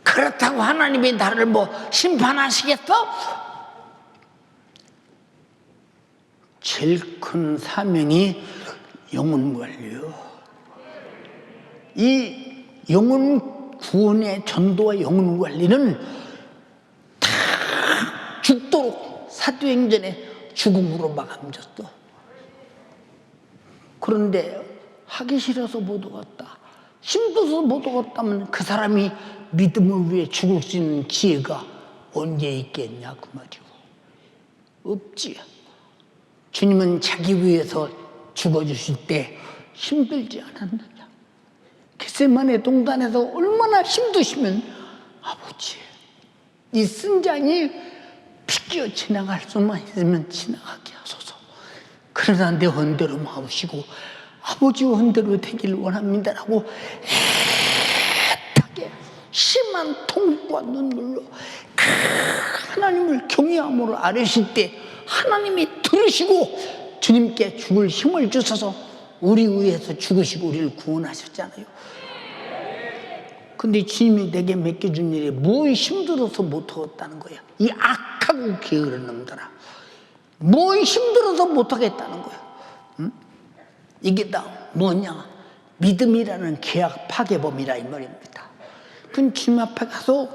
그렇다고 하나님이 나를 뭐 심판하시겠어? 제일 큰 사명이 영혼 관리요. 이 영혼 구원의 전도와 영혼 관리는 다 죽도록 사도행전에 죽음으로 마감졌어. 그런데 하기 싫어서 못 오갔다, 힘들어서 못 오갔다면 그 사람이 믿음을 위해 죽을 수 있는 기회가 언제 있겠냐 그 말이고. 없지. 주님은 자기 위해서 죽어주실 때 힘들지 않았느냐. 겟세마네 동산에서 얼마나 힘드시면 아버지, 이 쓴장이 비껴 지나갈 수만 있으면 지나가게 하소서. 그러나 내 원대로 마으시고 아버지 원대로 되길 원합니다라고 애타게 심한 통과 눈물로 하나님을 경외함으로 아뢰실 때 하나님이 들으시고 주님께 죽을 힘을 주셔서 우리 위해서 죽으시고 우리를 구원하셨잖아요. 근데 주님이 내게 맡겨준 일이 뭘 힘들어서 못하겠다는 거야. 이 악하고 게으른 놈들아, 뭘 힘들어서 못하겠다는 거야. 응? 이게 다 뭐냐, 믿음이라는 계약 파괴범이라 이 말입니다. 그럼 주님 앞에 가서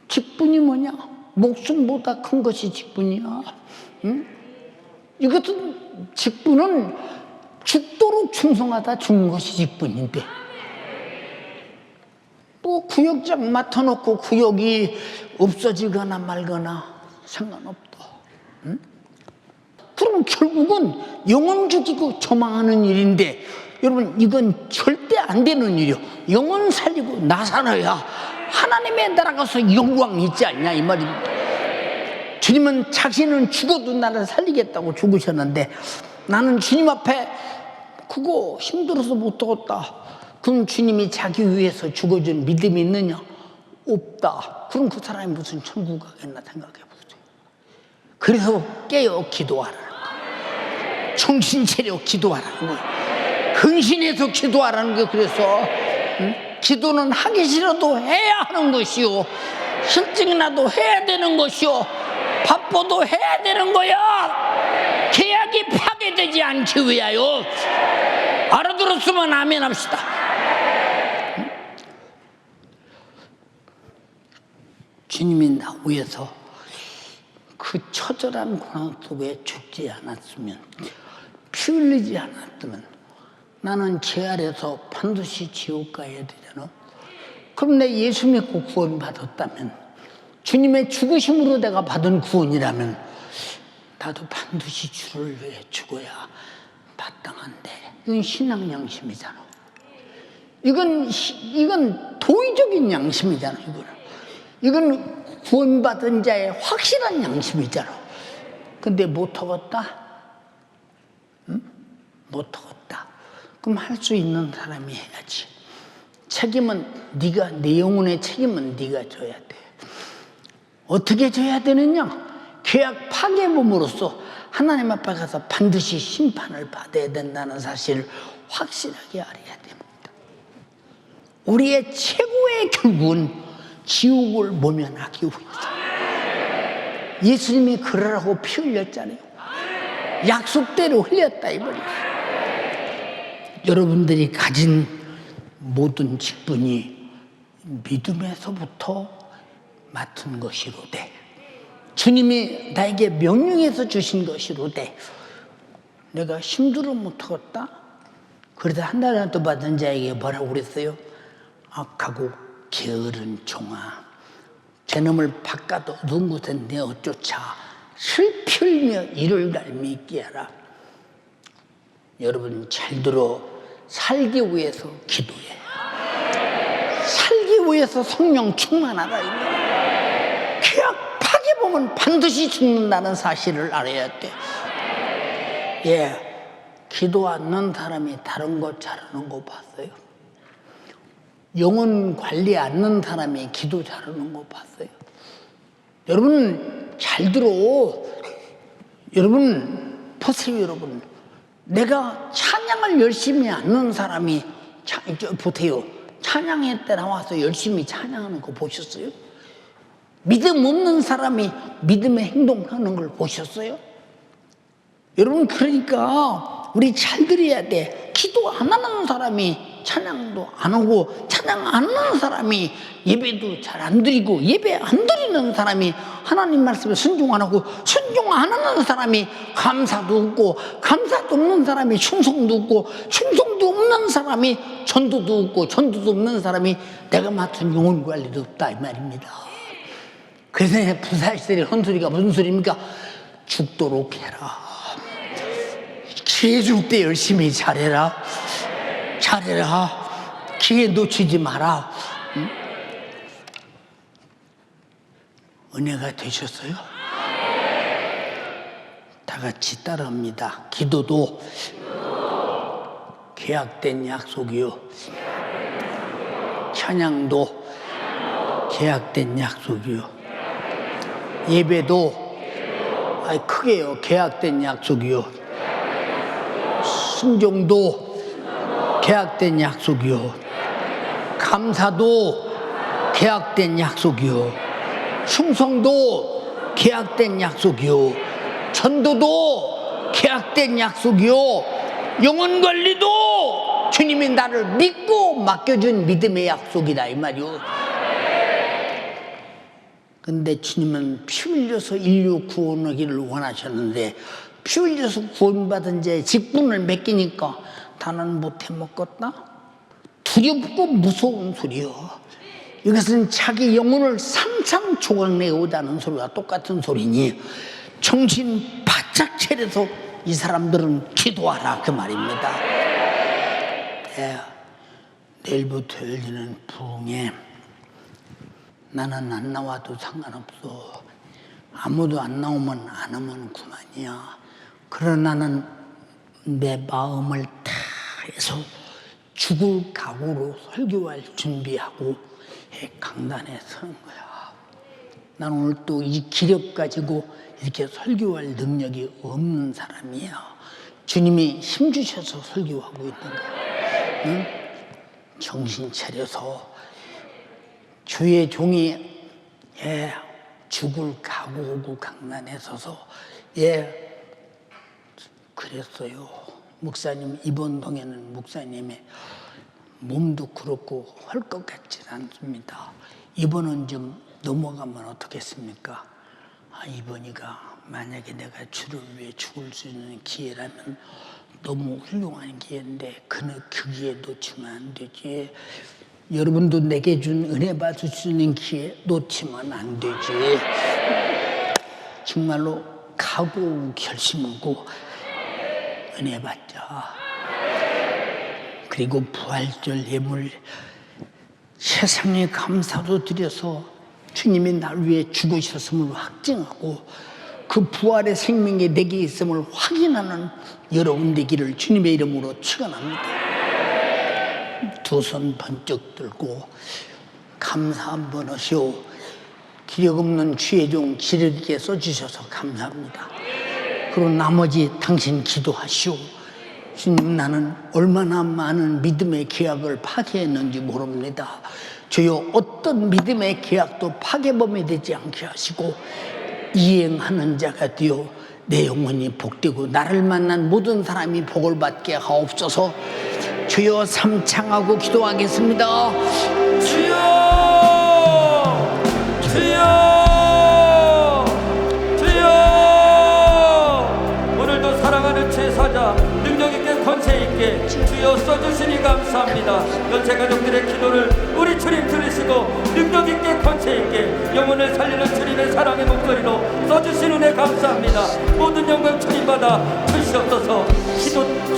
직분이 뭐냐, 목숨보다 큰 것이 직분이야. 응? 이것은 직분은 죽도록 충성하다 죽는 것이 직분인데, 뭐 구역장 맡아놓고 구역이 없어지거나 말거나 상관없다. 응? 그럼 결국은 영혼 죽이고 저망하는 일인데, 여러분 이건 절대 안 되는 일이요. 영혼 살리고 나 살아야 하나님의 나라 가서 영광이 있지 않냐 이 말입니다. 주님은 자신은 죽어도 나를 살리겠다고 죽으셨는데, 나는 주님 앞에 그거 힘들어서 못 하겠다. 그럼 주님이 자기 위해서 죽어준 믿음이 있느냐? 없다. 그럼 그 사람이 무슨 천국 가겠나 생각해 보세요. 그래서 깨어 기도하라는 거예요. 정신 차려 기도하라는 거예요. 근신해서 기도하라는 거예요. 그래서 기도는 하기 싫어도 해야 하는 것이요, 실증나도 해야 되는 것이요, 바빠도 해야 되는 거야. 계약이 파괴되지 않기 위하여. 알아들었으면 아멘 합시다. 주님이 나 위해서 그 처절한 고난 속에 죽지 않았으면, 피 흘리지 않았으면 나는 죄 아래서 반드시 지옥 가야 되잖아. 그럼 내 예수 믿고 구원 받았다면, 주님의 죽으심으로 내가 받은 구원이라면 나도 반드시 주를 위해 죽어야 마땅한데, 이건 신앙 양심이잖아. 이건 도의적인 양심이잖아. 이건 구원받은 자의 확실한 양심이잖아. 근데 못하겠다? 응? 못하겠다. 그럼 할 수 있는 사람이 해야지. 책임은 네가, 내 영혼의 책임은 네가 져야 돼. 어떻게 져야 되느냐? 계약 파괴범으로서 하나님 앞에 가서 반드시 심판을 받아야 된다는 사실을 확실하게 알아야 됩니다. 우리의 최고의 결국은 지옥을 모면하기 위해서. 예수님이 그러라고 피 흘렸잖아요. 약속대로 흘렸다 이 말이에요. 여러분들이 가진 모든 직분이 믿음에서부터 맡은 것이로되, 주님이 나에게 명령해서 주신 것이로되, 내가 힘들어 못하겠다? 그래서 한 달이라도 받은 자에게 뭐라고 그랬어요? 악하고 게으른 종아, 죄놈을 바꿔도 어두운 곳에 내어 쫓아 슬피 흘며 이를 갈미 있게 하라. 여러분 잘 들어, 살기 위해서 기도해. 살기 위해서 성령 충만하라. 계약 파괴범은 반드시 죽는다는 사실을 알아야 돼. 예, 기도 않는 사람이 다른 거 잘하는 거 봤어요? 영혼 관리 않는 사람이 기도 잘하는 거 봤어요? 여러분 잘 들어. 여러분 보세요. 여러분, 내가 찬양을 열심히 않는 사람이 보세요. 찬양회 때 나와서 열심히 찬양하는 거 보셨어요? 믿음 없는 사람이 믿음의 행동하는 걸 보셨어요? 여러분, 그러니까 우리 잘 들어야 돼. 기도 안 하는 사람이 찬양도 안 오고, 찬양 안 하는 사람이 예배도 잘 안 드리고, 예배 안 드리는 사람이 하나님 말씀에 순종 안 하고, 순종 안 하는 사람이 감사도 없고, 감사도 없는 사람이 충성도 없고, 충성도 없는 사람이 전도도 없고, 전도도 없는 사람이 내가 맡은 영혼 관리도 없다 이 말입니다. 그래서 부사시들의 헌소리가 무슨 소리입니까? 죽도록 해라. 기회 줄 때 열심히 잘해라. 잘해라. 기회 놓치지 마라. 응? 은혜가 되셨어요? 다 같이 따라합니다. 기도도 계약된 약속이요, 찬양도 계약된 약속이요, 예배도 크게요, 계약된 약속이요, 순종도 계약된 약속이요, 감사도 계약된 약속이요, 충성도 계약된 약속이요, 전도도 계약된 약속이요, 영혼 관리도 주님이 나를 믿고 맡겨준 믿음의 약속이다 이 말이요. 근데 주님은 피 흘려서 인류 구원하기를 원하셨는데, 피 흘려서 구원받은 자의 직분을 맡기니까 나는 못해 먹겠다? 두렵고 무서운 소리요. 이것은 자기 영혼을 산산조각내고자는 소리와 똑같은 소리니, 정신 바짝 차려서 이 사람들은 기도하라 그 말입니다. 내일부터 열리는 부흥에 나는 안 나와도 상관없어. 아무도 안 나오면 안 하면 그만이야. 그러나 나는 내 마음을 다 해서 죽을 각오로 설교할 준비하고 강단에 서는 거야. 난 오늘 또 이 기력 가지고 이렇게 설교할 능력이 없는 사람이야. 주님이 힘 주셔서 설교하고 있는 거야. 응? 정신 차려서 주의 종이 죽을 각오하고 강단에 서서 그랬어요. 목사님, 이번 동에는 목사님의 몸도 그렇고 할 것 같지 않습니다. 이번은 좀 넘어가면 어떻겠습니까? 이번이가 만약에 내가 주를 위해 죽을 수 있는 기회라면 너무 훌륭한 기회인데 그 기회 놓치면 안 되지. 여러분도 내게 준 은혜 받을 수 있는 기회 놓치면 안 되지. 정말로 각오 결심하고 은혜 받자. 그리고 부활절 예물 세상에 감사도 드려서 주님이 날 위해 죽으셨음을 확증하고 그 부활의 생명이 내게 있음을 확인하는 여러분 되기를 주님의 이름으로 축원합니다. 두 손 번쩍 들고 감사 한번 하시오. 기력 없는 주의 종 기력있게 써주셔서 감사합니다. 그리고 나머지 당신 기도하시오. 주님, 나는 얼마나 많은 믿음의 계약을 파괴했는지 모릅니다. 주여, 어떤 믿음의 계약도 파괴범이 되지 않게 하시고 이행하는 자가 되어 내 영혼이 복되고 나를 만난 모든 사람이 복을 받게 하옵소서. 주여, 삼창하고 기도하겠습니다. 주여, 주여, 주여. 오늘도 사랑하는 제사자 능력 있게 권세 있게 주여 써주시니 감사합니다. 연세 가족들의 기도를 우리 주님 들으시고 능력 있게 권세 있게 영혼을 살리는 주님의 사랑의 목소리로 써주신 은혜 감사합니다. 모든 영광 주님 받아 주시옵소서.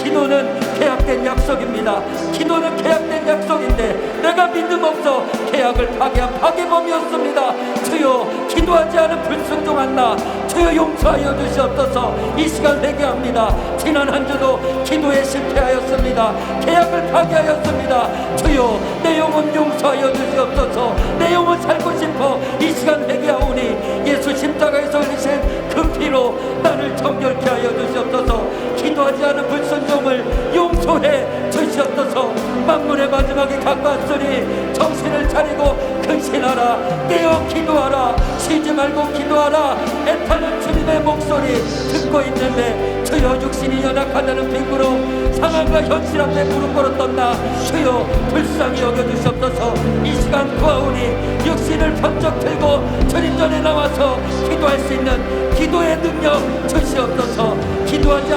기도는 계약된 약속입니다. 기도는 계약된 약속인데 내가 믿음 없어 계약을 파괴한 파괴범이었습니다. 주여, 기도하지 않은 불순종한 나 주여 용서하여 주시옵소서. 이 시간 회개합니다. 지난 한 주도 기도에 실패하였습니다. 계약을 파괴하였습니다. 주여, 내 영혼 용서하여 주시옵소서. 내 영혼 살고 싶어 이 시간 회개하오니 예수 십자가에서 흘리신 그 피로 나를 정결케 하여 주시옵소서. 기도하지 않은 불순종을 용서해 주시옵소서. 만문의 마지막에 가까웠으니 정신을 차리고 근신하라. 깨어 기도하라. 쉬지 말고 기도하라. 애타는 주님의 목소리 듣고 죽어 있는데 주여 육신이 연약하다는 핑구로 상황과 현실 앞에 무릎 꿇었던다. 주여 불쌍히 여겨주시옵소서. 이 시간 구하오니 육신을 번쩍 들고 주님 전에 나와서 기도할 수 있는 기도의 능력 주시옵소서. 기도하지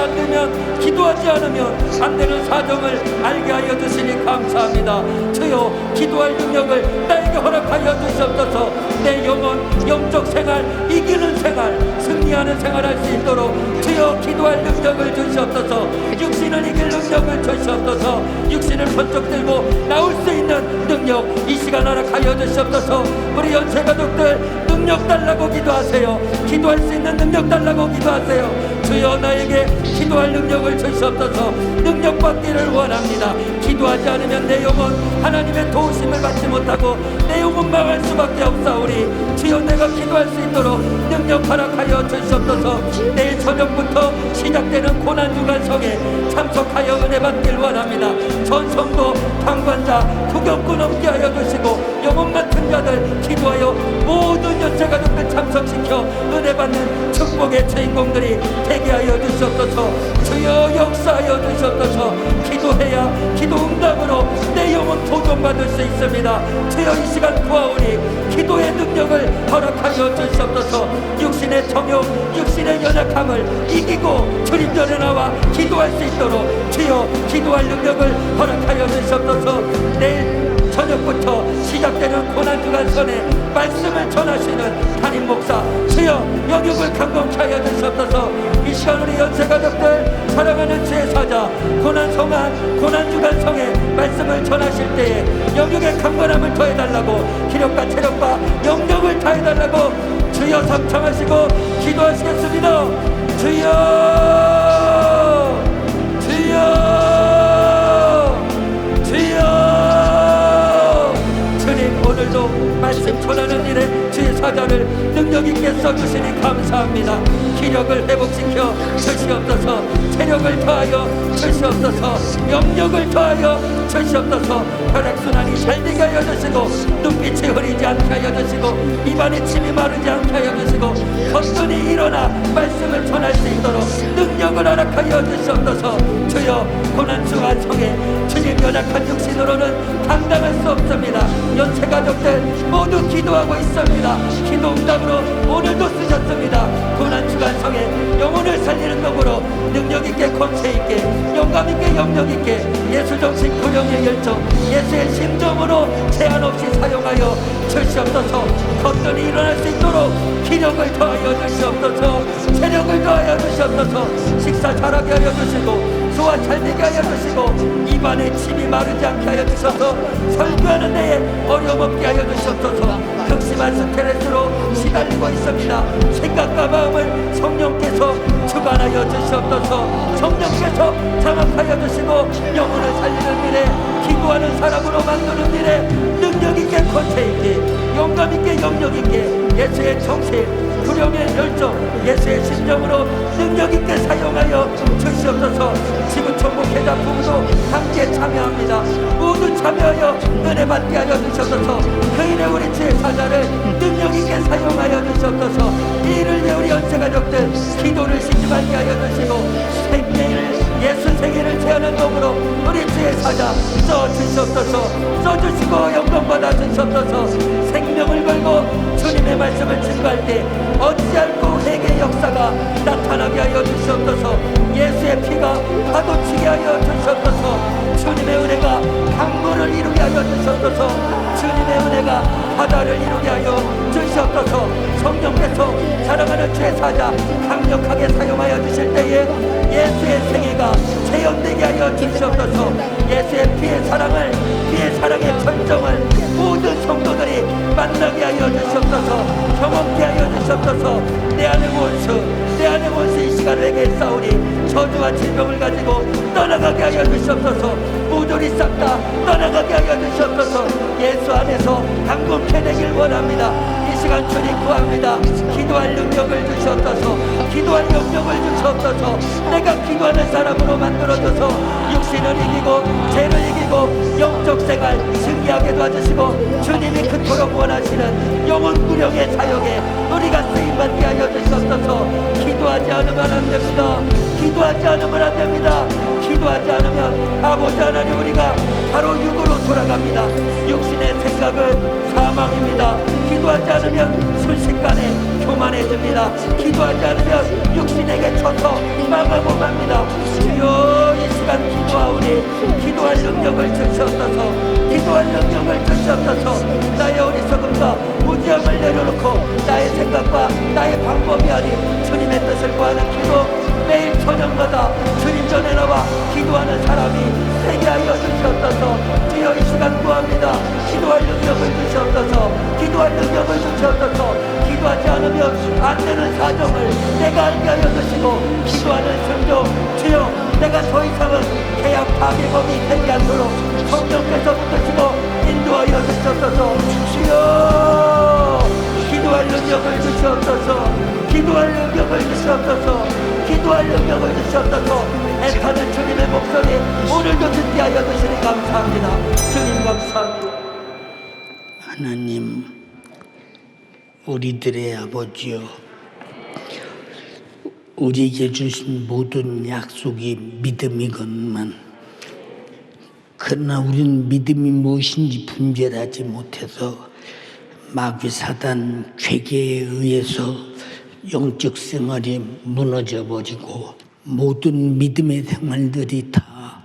않으면 안 되는 사정을 알게 하여 주시니 감사합니다. 주여 기도할 능력을 나에게 허락하여 주시옵소서. 내 영혼 영적 생활 이기는 생활 승리하는 생활할 수 있도록 주여 기도할 능력을 주시옵소서. 육신을 이길 능력을 주시옵소서. 육신을 번쩍 들고 나올 수 있는 능력 이 시간 허락하여 주시옵소서. 우리 연세가족들 능력 달라고 기도하세요. 기도할 수 있는 능력 달라고 기도하세요. 주여 나에게 기도할 능력을 주시옵소서. 능력 받기를 원합니다. 기도하지 않으면 내 영혼 하나님의 도우심을 받지 못하고 내 영혼 망할 수밖에 없사오니 주여 내가 기도할 수 있도록 능력 허락하여 주시옵소서. 내일 저녁부터 시작되는 고난주간성에 참석하여 은혜 받기를 원합니다. 전성도 방관자 구경꾼 없게 하여 주시고 영혼 맡은 자들 기도하여 모든 연체가족들 참석시켜 은혜 받는 축복의 주인공들이 되게 하여 주시옵소서. 주여 역사하여 주시옵소서. 기도해야 기도 응답으로 내 영혼 도전받을 수 있습니다. 주여 이 시간 구하오니 기도의 능력을 허락하여 주시옵소서. 육신의 정욕 육신의 연약함을 이기고 주님 전에 나와 기도할 수 있도록 주여 기도할 능력을 허락하여 주시옵소서. 내일 저녁부터 시작되는 고난주간선에 말씀을 전하시는 담임 목사 주여 영역을 강건케 하여 주시옵소서. 이 시간 우리 연세가족들 사랑하는 제사자 고난성한 고난주간성에 말씀을 전하실 때에 영역의 강건함을 더해달라고 기력과 체력과 영역을 다해달라고 주여 삼창하시고 기도하시겠습니다. 주여 오늘도 말씀 전하는 일에 주의 사자를 능력있게 써주시니 감사합니다. 기력을 회복시켜 주시옵소서. 체력을 더하여 주시옵소서. 영역을 더하여 주시옵소서. 혈액순환이 잘 되게 하여 주시고 눈빛이 흐리지 않게 하여 주시고 입안에 침이 마르지 않게 하여 주시고 걷더니 일어나 말씀을 전할 수 있도록 능력을 허락하여 주시옵소서. 주여 고난주간성에 주님 연약한 육신으로는 감당할 수 없습니다. 연체가족들 모두 기도하고 있습니다. 기도 응답으로 오늘도 쓰셨습니다. 고난주간성에 영혼을 살리는 법으로 능력있게 권세있게 영감있게 영역있게 예수정신 구령의 열정 예수의 심정으로 제한없이 사용하여 주시옵소서. 걷더니 일어날 수 있도록 기력을 더하여 주시옵소서. 체력을 더하여 주시옵소서. 식사 잘하게 하여 주시고 소화 잘되게 하여 주시고 입안에 침이 마르지 않게 하여 주셔서 설교하는 데에 어려움 없게 하여 주시옵소서. 극심한 스트레스로 시달리고 있습니다. 생각과 마음을 성령께서 주관하여 주시옵소서. 성령께서 장악하여 주시고 영혼을 살리는 일에 기도하는 사람으로 만드는 일에 능력있게 권세있게 영감있게 영역있게 예수의 정신 구령의 열정 예수의 심정으로 능력있게 사용하여 주시옵소서. 지구촌 목회자 부부도 함께 참여합니다. 모두 참여하여 은혜 받게 하여 주시옵소서. 그일에 우리 주의 사자를 능력있게 사용하여 주시옵소서. 이 일을 위해 우리 연세가족들 기도를 시집하게 하여 주시고 생명을 예수 생애를 제하는 도구로 우리 주의 사자 써주시옵소서. 써주시고 영광 받아 주시옵소서. 생명을 걸고 주님의 말씀을 증거할 때 어찌않고 회개의 역사가 나타나게 하여 주시옵소서. 예수의 피가 파도치게 하여 주시옵소서. 주님의 은혜가 강물을 이루게 하여 주시옵소서. 주님의 은혜가 바다를 이루게 하여 주시옵소서. 성령께서 사랑하는 주의 사자 강력하게 사용하여 주실 때에 예수의 생애가 재현되게 하여 주시옵소서. 예수의 피의 사랑을 피의 사랑의 절정을 모든 성도들이 만나게 하여 주시옵소서. 경험케 하여 주시옵소서. 내 안의 원수 이 시간 회개했사오니 저주와 질병을 가지고 떠나가게 하여 주시옵소서. 모조리 싹 다 떠나가게 하여 주시옵소서. 예수 안에서 강건케 되길 원합니다. 이 시간 주님 구합니다. 기도할 능력을 주시옵소서. 기도할 영역을 주시옵소서. 내가 기도하는 사람으로 만들어줘서 육신을 이기고 죄를 이기고 영적 생활 승리하게 도와주시고 주님이 그토록 원하시는 영혼 구령의 사역에 우리가 쓰임받게 하여 주시옵소서. 기도하지 않으면 안 됩니다. 않으면 순식간에 교만해집니다. 기도하지 않으면 육신에게 쳐서 망하고 맙니다. 주여 이 시간 기도하오니 기도할 능력을 주시옵소서. 기도할 능력을 주시옵소서. 나의 어리석음과 무지함을 내려놓고 나의 생각과 나의 방법이 아닌 주님의 뜻을 구하는 기도, 매일 저녁마다 주님 전에 나와 기도하는 사람이 되게 하여 주시옵소서. 주여 이 시간 구합니다. 기도할 능력을 주시옵소서. 기도할 능력을 주시옵소서. 기도하지 않으면 안 되는 사정을 내가 알게 하여 주시고, 기도하는 순종 주여, 내가 더 이상은 계약 파괴범이 되지 않도록 성령께서 붙드시고 인도하여 주시옵소서. 주여, 기도할 능력을 주시옵소서. 기도할 능력을 주시옵소서. 기도할 능력을 주시옵소서. 애타는 주님의 목소리 오늘도 듣게 하여 주시니 감사합니다. 주님 감사합니다. 하나님, 우리들의 아버지여, 우리에게 주신 모든 약속이 믿음이건만, 그러나 우리는 믿음이 무엇인지 분별하지 못해서 마귀 사단 괴계에 의해서 영적 생활이 무너져 버리고 모든 믿음의 생활들이 다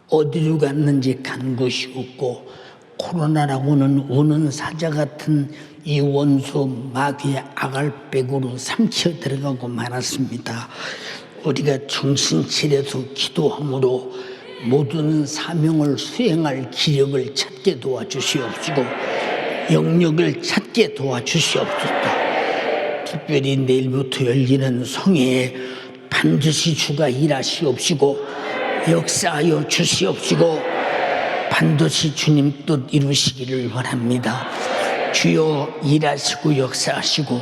어디로 갔는지 간 곳이 없고, 코로나라고는 오는 사자 같은 이 원수 마귀의 아갈백으로 삼켜 들어가고 말았습니다. 우리가 정신 차려서 기도함으로 모든 사명을 수행할 기력을 찾게 도와주시옵시고 영역을 찾게 도와주시옵소서. 특별히 내일부터 열리는 성회에 반드시 주가 일하시옵시고 역사하여 주시옵시고 반드시 주님 뜻 이루시기를 원합니다. 주여, 일하시고 역사하시고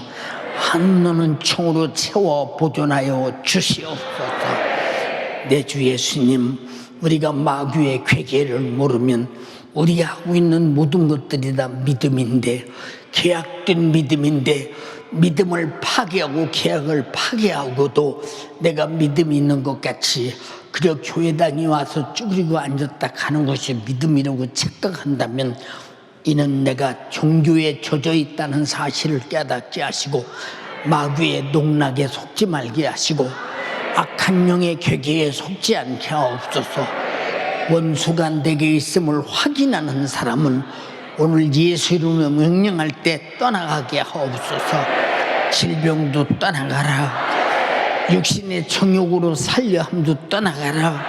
한너는 총으로 채워 보존하여 주시옵소서. 내 주 예수님, 우리가 마귀의 괴계를 모르면 우리가 하고 있는 모든 것들이 다 믿음인데, 계약된 믿음인데, 믿음을 파괴하고 계약을 파괴하고도 내가 믿음이 있는 것 같이 그저 교회당이 와서 쭈그리고 앉았다 가는 것이 믿음이라고 착각한다면 이는 내가 종교에 젖어 있다는 사실을 깨닫게 하시고 마귀의 농락에 속지 말게 하시고 악한 영의 괴계에 속지 않게 하옵소서. 원수가 내게 있음을 확인하는 사람은 오늘 예수 이름으로 명령할 때 떠나가게 하옵소서. 질병도 떠나가라. 육신의 정욕으로 살려함도 떠나가라.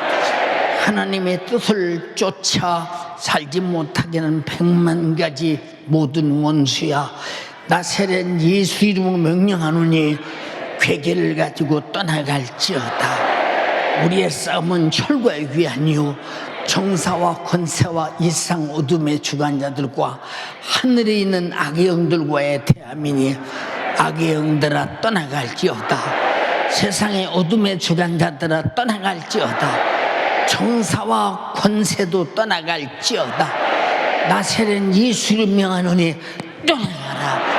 하나님의 뜻을 쫓아 살지 못하게 하는 100만 가지 모든 원수야, 나세렛 예수 이름으로 명령하노니 괴계를 가지고 떠나갈지어다. 우리의 싸움은 혈과 육이 아니요 정사와 권세와 이 세상 어둠의 주관자들과 하늘에 있는 악의 영들과의 대함이니 악의 영들아 떠나갈지어다. 세상의 어둠의 주관자들아 떠나갈지어다. 정사와 권세도 떠나갈지어다. 나세렛 예수를 명하노니 떠나가라.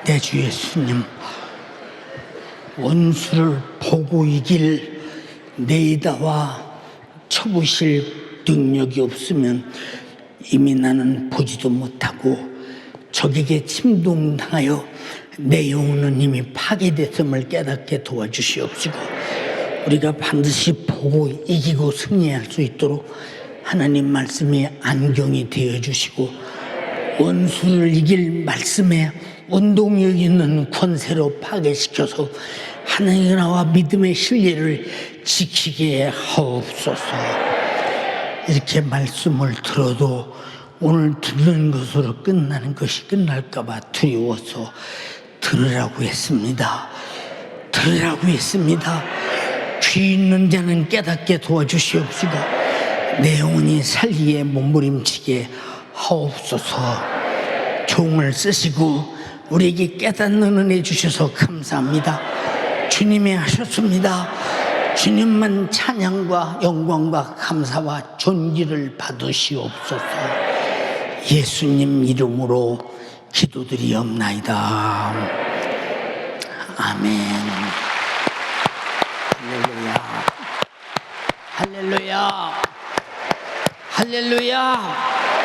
내 주 예수님, 원수를 보고 이길 내다와 쳐부실 능력이 없으면 이미 나는 보지도 못하고 적에게 침동당하여 내 영혼은 이미 파괴됐음을 깨닫게 도와주시옵시고 우리가 반드시 보고 이기고 승리할 수 있도록 하나님 말씀이 안경이 되어주시고 원수를 이길 말씀에 운동력 있는 권세로 파괴시켜서 하나님의 나와 믿음의 신뢰를 지키게 하옵소서. 이렇게 말씀을 들어도 오늘 듣는 것으로 끝나는 것이 끝날까 봐 두려워서 들으라고 했습니다. 들으라고 했습니다. 귀 있는 자는 깨닫게 도와주시옵시고 내 영혼이 살기에 몸부림치게 하옵소서. 종을 쓰시고 우리에게 깨닫는 은혜 주셔서 감사합니다. 주님이 하셨습니다. 주님만 찬양과 영광과 감사와 존귀를 받으시옵소서. 예수님 이름으로 기도드리옵나이다. 아멘. 할렐루야. 할렐루야. 할렐루야.